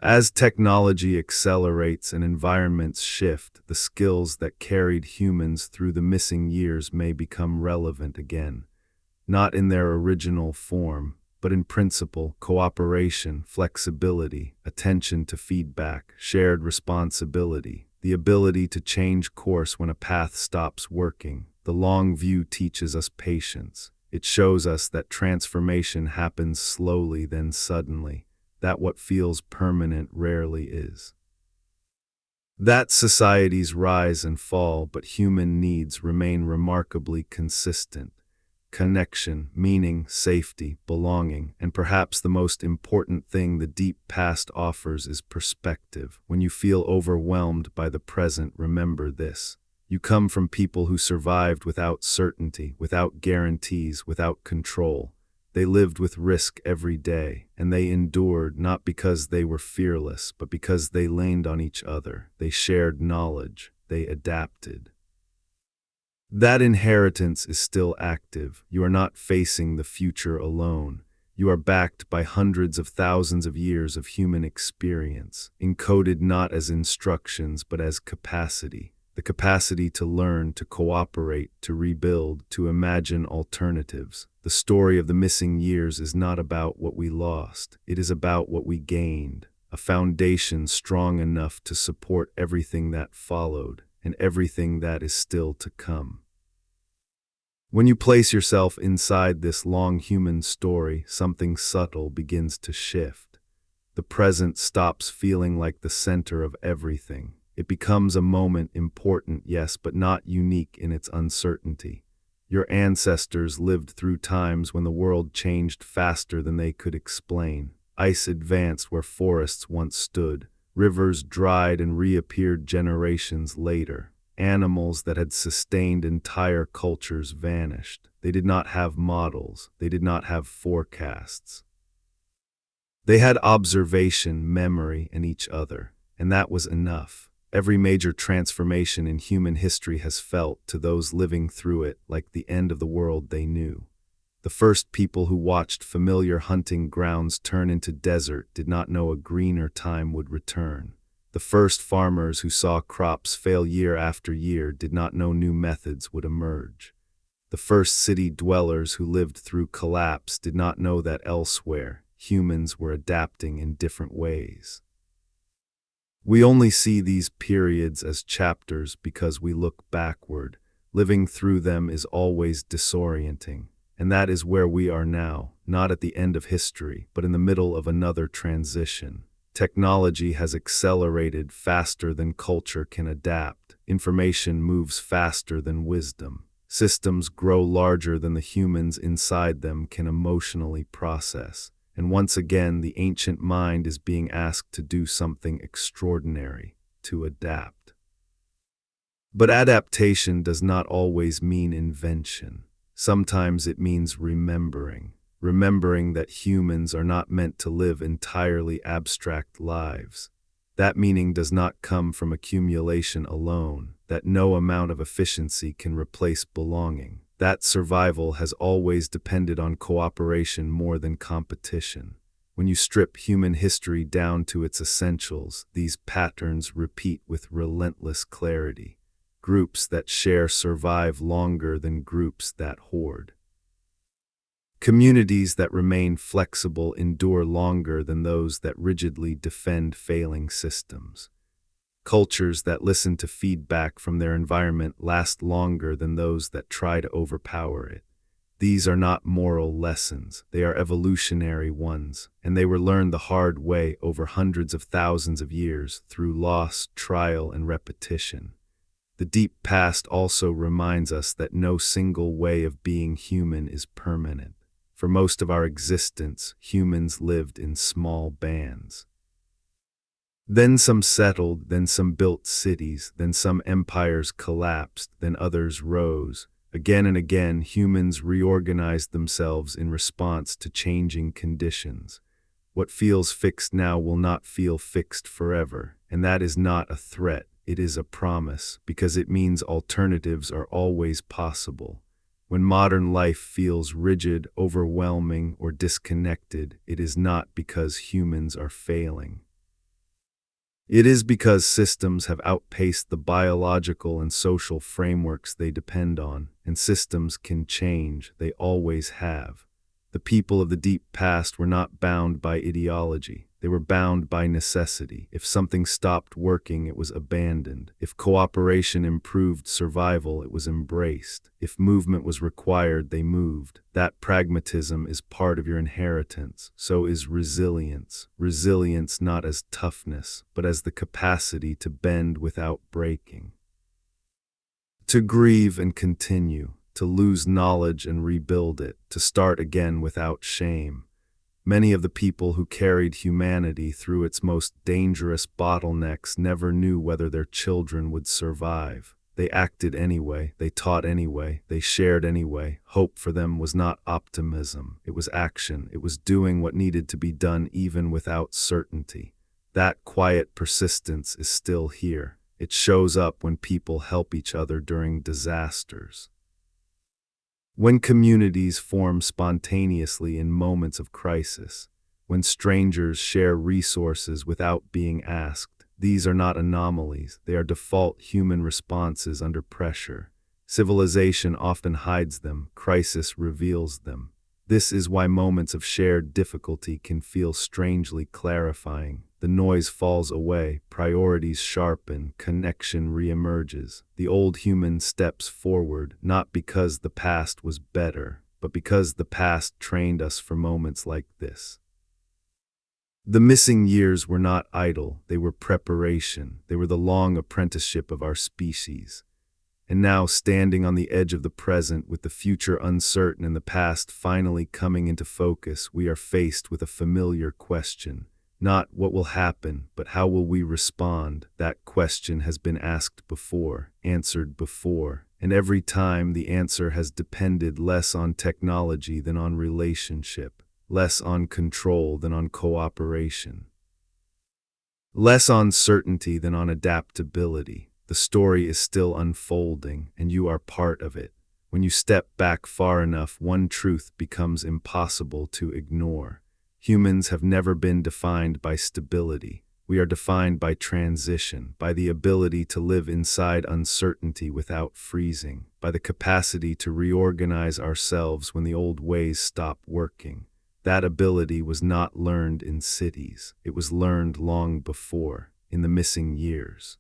[SPEAKER 1] As technology accelerates and environments shift, the skills that carried humans through the missing years may become relevant again. Not in their original form, but in principle, cooperation, flexibility, attention to feedback, shared responsibility, the ability to change course when a path stops working. The long view teaches us patience. It shows us that transformation happens slowly then suddenly, that what feels permanent rarely is. That societies rise and fall, but human needs remain remarkably consistent. Connection, meaning, safety, belonging, and perhaps the most important thing the deep past offers is perspective. When you feel overwhelmed by the present, remember this. You come from people who survived without certainty, without guarantees, without control. They lived with risk every day, and they endured not because they were fearless, but because they leaned on each other. They shared knowledge. They adapted. That inheritance is still active. You are not facing the future alone. You are backed by hundreds of thousands of years of human experience, encoded not as instructions but as capacity. The capacity to learn, to cooperate, to rebuild, to imagine alternatives. The story of the missing years is not about what we lost. It is about what we gained. A foundation strong enough to support everything that followed and everything that is still to come. When you place yourself inside this long human story, something subtle begins to shift. The present stops feeling like the center of everything. It becomes a moment important, yes, but not unique in its uncertainty. Your ancestors lived through times when the world changed faster than they could explain. Ice advanced where forests once stood. Rivers dried and reappeared generations later. Animals that had sustained entire cultures vanished. They did not have models. They did not have forecasts. They had observation, memory, and each other, and that was enough. Every major transformation in human history has felt, to those living through it, like the end of the world they knew. The first people who watched familiar hunting grounds turn into desert did not know a greener time would return. The first farmers who saw crops fail year after year did not know new methods would emerge. The first city dwellers who lived through collapse did not know that elsewhere, humans were adapting in different ways. We only see these periods as chapters because we look backward. Living through them is always disorienting, and that is where we are now, not at the end of history, but in the middle of another transition. Technology has accelerated faster than culture can adapt. Information moves faster than wisdom. Systems grow larger than the humans inside them can emotionally process. And once again, the ancient mind is being asked to do something extraordinary, to adapt. But adaptation does not always mean invention. Sometimes it means remembering that humans are not meant to live entirely abstract lives. That meaning does not come from accumulation alone, that no amount of efficiency can replace belonging. That survival has always depended on cooperation more than competition. When you strip human history down to its essentials, these patterns repeat with relentless clarity. Groups that share survive longer than groups that hoard. Communities that remain flexible endure longer than those that rigidly defend failing systems. Cultures that listen to feedback from their environment last longer than those that try to overpower it. These are not moral lessons, they are evolutionary ones, and they were learned the hard way over hundreds of thousands of years through loss, trial, and repetition. The deep past also reminds us that no single way of being human is permanent. For most of our existence, humans lived in small bands. Then some settled, then some built cities, then some empires collapsed, then others rose. Again and again, humans reorganized themselves in response to changing conditions. What feels fixed now will not feel fixed forever, and that is not a threat, it is a promise, because it means alternatives are always possible. When modern life feels rigid, overwhelming, or disconnected, it is not because humans are failing. It is because systems have outpaced the biological and social frameworks they depend on, and systems can change, they always have. The people of the deep past were not bound by ideology. They were bound by necessity. If something stopped working, it was abandoned. If cooperation improved survival, it was embraced. If movement was required, they moved. That pragmatism is part of your inheritance. So is resilience. Resilience not as toughness, but as the capacity to bend without breaking. To grieve and continue. To lose knowledge and rebuild it, to start again without shame. Many of the people who carried humanity through its most dangerous bottlenecks never knew whether their children would survive. They acted anyway, they taught anyway, they shared anyway. Hope for them was not optimism, it was action, it was doing what needed to be done even without certainty. That quiet persistence is still here. It shows up when people help each other during disasters. When communities form spontaneously in moments of crisis, when strangers share resources without being asked, these are not anomalies, they are default human responses under pressure. Civilization often hides them, crisis reveals them. This is why moments of shared difficulty can feel strangely clarifying. The noise falls away, priorities sharpen, connection reemerges. The old human steps forward, not because the past was better, but because the past trained us for moments like this. The missing years were not idle, they were preparation. They were the long apprenticeship of our species. And now, standing on the edge of the present, with the future uncertain and the past finally coming into focus, we are faced with a familiar question. Not what will happen, but how will we respond? That question has been asked before, answered before, and every time the answer has depended less on technology than on relationship, less on control than on cooperation, less on certainty than on adaptability. The story is still unfolding, and you are part of it. When you step back far enough, one truth becomes impossible to ignore. Humans have never been defined by stability. We are defined by transition, by the ability to live inside uncertainty without freezing, by the capacity to reorganize ourselves when the old ways stop working. That ability was not learned in cities. It was learned long before, in the missing years.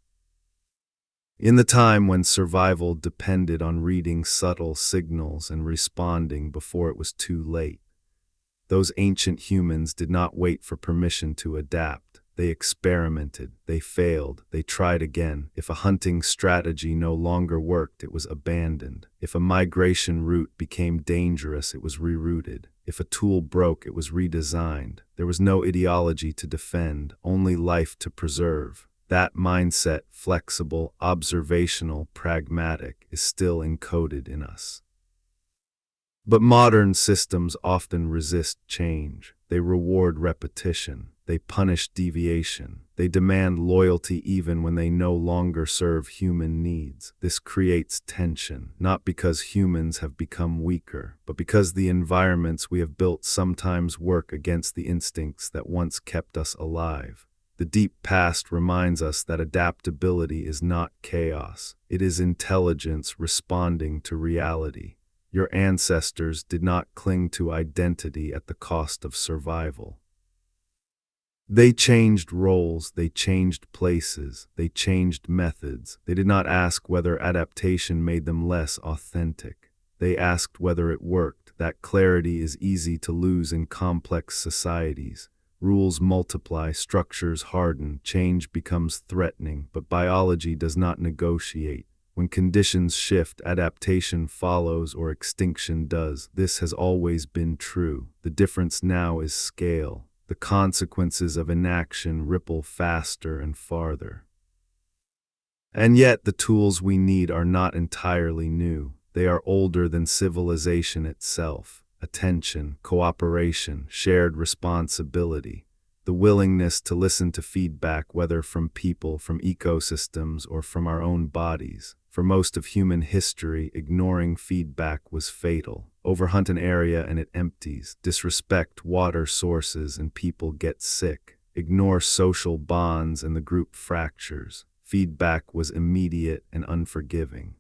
[SPEAKER 1] In the time when survival depended on reading subtle signals and responding before it was too late. Those ancient humans did not wait for permission to adapt. They experimented, they failed, they tried again. If a hunting strategy no longer worked, it was abandoned. If a migration route became dangerous, it was rerouted. If a tool broke, it was redesigned. There was no ideology to defend, only life to preserve. That mindset, flexible, observational, pragmatic, is still encoded in us. But modern systems often resist change. They reward repetition. They punish deviation. They demand loyalty even when they no longer serve human needs. This creates tension, not because humans have become weaker, but because the environments we have built sometimes work against the instincts that once kept us alive. The deep past reminds us that adaptability is not chaos. It is intelligence responding to reality. Your ancestors did not cling to identity at the cost of survival. They changed roles, they changed places, they changed methods. They did not ask whether adaptation made them less authentic. They asked whether it worked. That clarity is easy to lose in complex societies. Rules multiply, structures harden, change becomes threatening, but biology does not negotiate. When conditions shift, adaptation follows or extinction does. This has always been true. The difference now is scale. The consequences of inaction ripple faster and farther. And yet the tools we need are not entirely new. They are older than civilization itself. attention, cooperation, shared responsibility. The willingness to listen to feedback, whether from people, from ecosystems, or from our own bodies. For most of human history, ignoring feedback was fatal. Overhunt an area and it empties. Disrespect water sources and people get sick. Ignore social bonds and the group fractures. Feedback was immediate and unforgiving.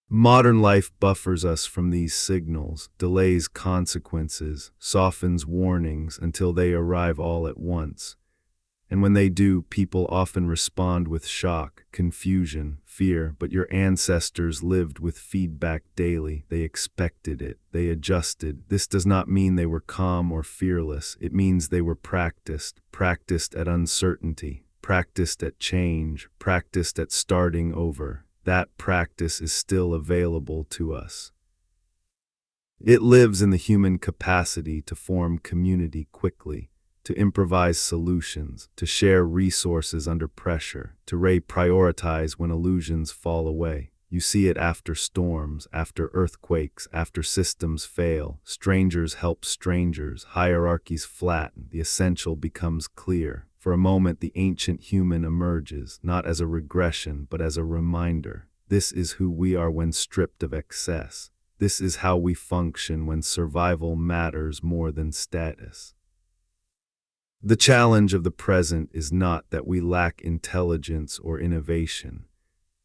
[SPEAKER 1] Modern life buffers us from these signals, delays consequences, softens warnings until they arrive all at once. And when they do, people often respond with shock, confusion, fear. But your ancestors lived with feedback daily. They expected it. They adjusted. This does not mean they were calm or fearless. It means they were practiced at uncertainty, practiced at change, practiced at starting over. That practice is still available to us. It lives in the human capacity to form community quickly, to improvise solutions, to share resources under pressure, to prioritize when illusions fall away. You see it after storms, after earthquakes, after systems fail. Strangers help strangers, hierarchies flatten, the essential becomes clear. For a moment, the ancient human emerges, not as a regression, but as a reminder. This is who we are when stripped of excess. This is how we function when survival matters more than status. The challenge of the present is not that we lack intelligence or innovation.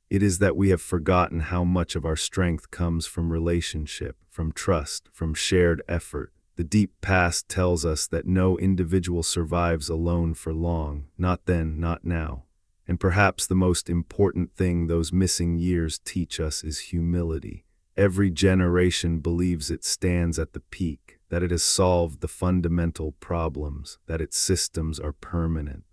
[SPEAKER 1] It is that we have forgotten how much of our strength comes from relationship, from trust, from shared effort. The deep past tells us that no individual survives alone for long, not then, not now. And perhaps the most important thing those missing years teach us is humility. Every generation believes it stands at the peak, that it has solved the fundamental problems, that its systems are permanent.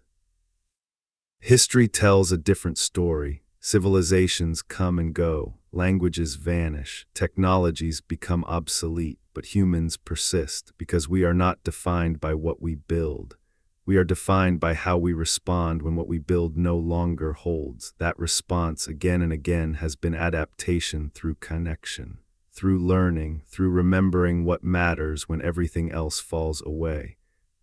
[SPEAKER 1] History tells a different story. Civilizations come and go, languages vanish, technologies become obsolete, but humans persist because we are not defined by what we build. We are defined by how we respond when what we build no longer holds. That response again and again has been adaptation through connection, through learning, through remembering what matters when everything else falls away.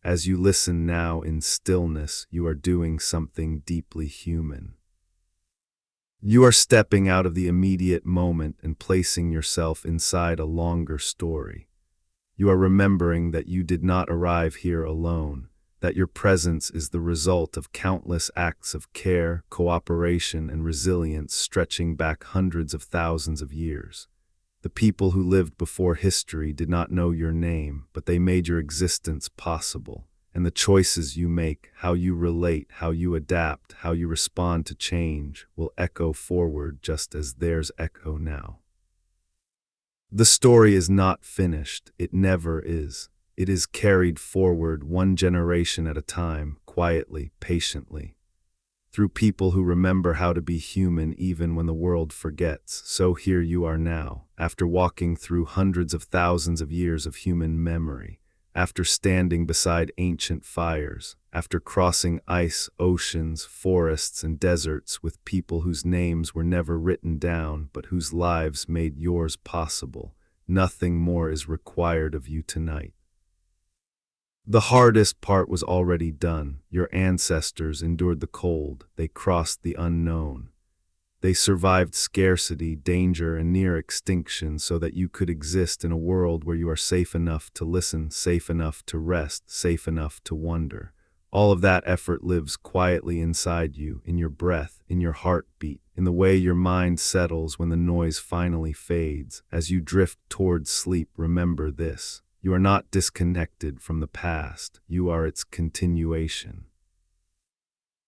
[SPEAKER 1] As you listen now in stillness, you are doing something deeply human. You are stepping out of the immediate moment and placing yourself inside a longer story. You are remembering that you did not arrive here alone, that your presence is the result of countless acts of care, cooperation, and resilience stretching back hundreds of thousands of years. The people who lived before history did not know your name, but they made your existence possible. And the choices you make, how you relate, how you adapt, how you respond to change, will echo forward just as theirs echo now. The story is not finished. It never is. It is carried forward one generation at a time, quietly, patiently. Through people who remember how to be human even when the world forgets. So here you are now, after walking through hundreds of thousands of years of human memory. After standing beside ancient fires, after crossing ice, oceans, forests, and deserts with people whose names were never written down but whose lives made yours possible, nothing more is required of you tonight. The hardest part was already done. Your ancestors endured the cold. They crossed the unknown. They survived scarcity, danger, and near extinction so that you could exist in a world where you are safe enough to listen, safe enough to rest, safe enough to wonder. All of that effort lives quietly inside you, in your breath, in your heartbeat, in the way your mind settles when the noise finally fades. As you drift towards sleep, remember this. You are not disconnected from the past. You are its continuation.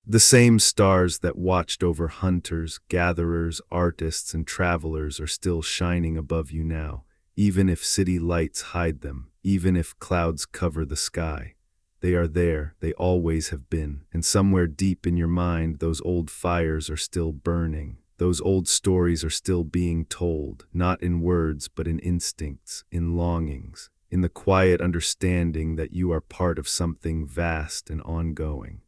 [SPEAKER 1] The same stars that watched over hunters, gatherers, artists, and travelers are still shining above you now, even if city lights hide them, even if clouds cover the sky. They are there, they always have been, and somewhere deep in your mind those old fires are still burning. Those old stories are still being told, not in words but in instincts, in longings, in the quiet understanding that you are part of something vast and ongoing.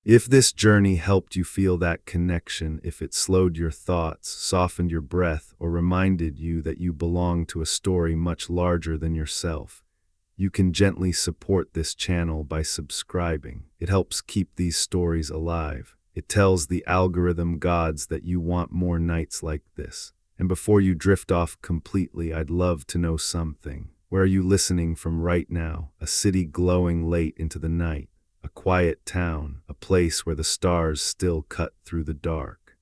[SPEAKER 1] If this journey helped you feel that connection, if it slowed your thoughts, softened your breath, or reminded you that you belong to a story much larger than yourself, you can gently support this channel by subscribing. It helps keep these stories alive. It tells the algorithm gods that you want more nights like this. And before you drift off completely, I'd love to know something. Where are you listening from right now? A city glowing late into the night, a quiet town, a place where the stars still cut through the dark.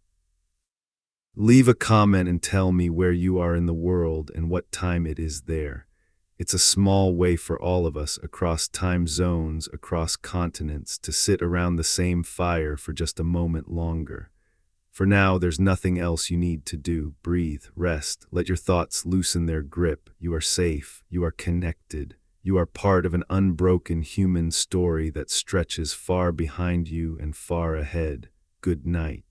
[SPEAKER 1] Leave a comment and tell me where you are in the world and what time it is there. It's a small way for all of us across time zones, across continents, to sit around the same fire for just a moment longer. For now, there's nothing else you need to do. Breathe, rest, let your thoughts loosen their grip. You are safe, you are connected, you are part of an unbroken human story that stretches far behind you and far ahead. Good night.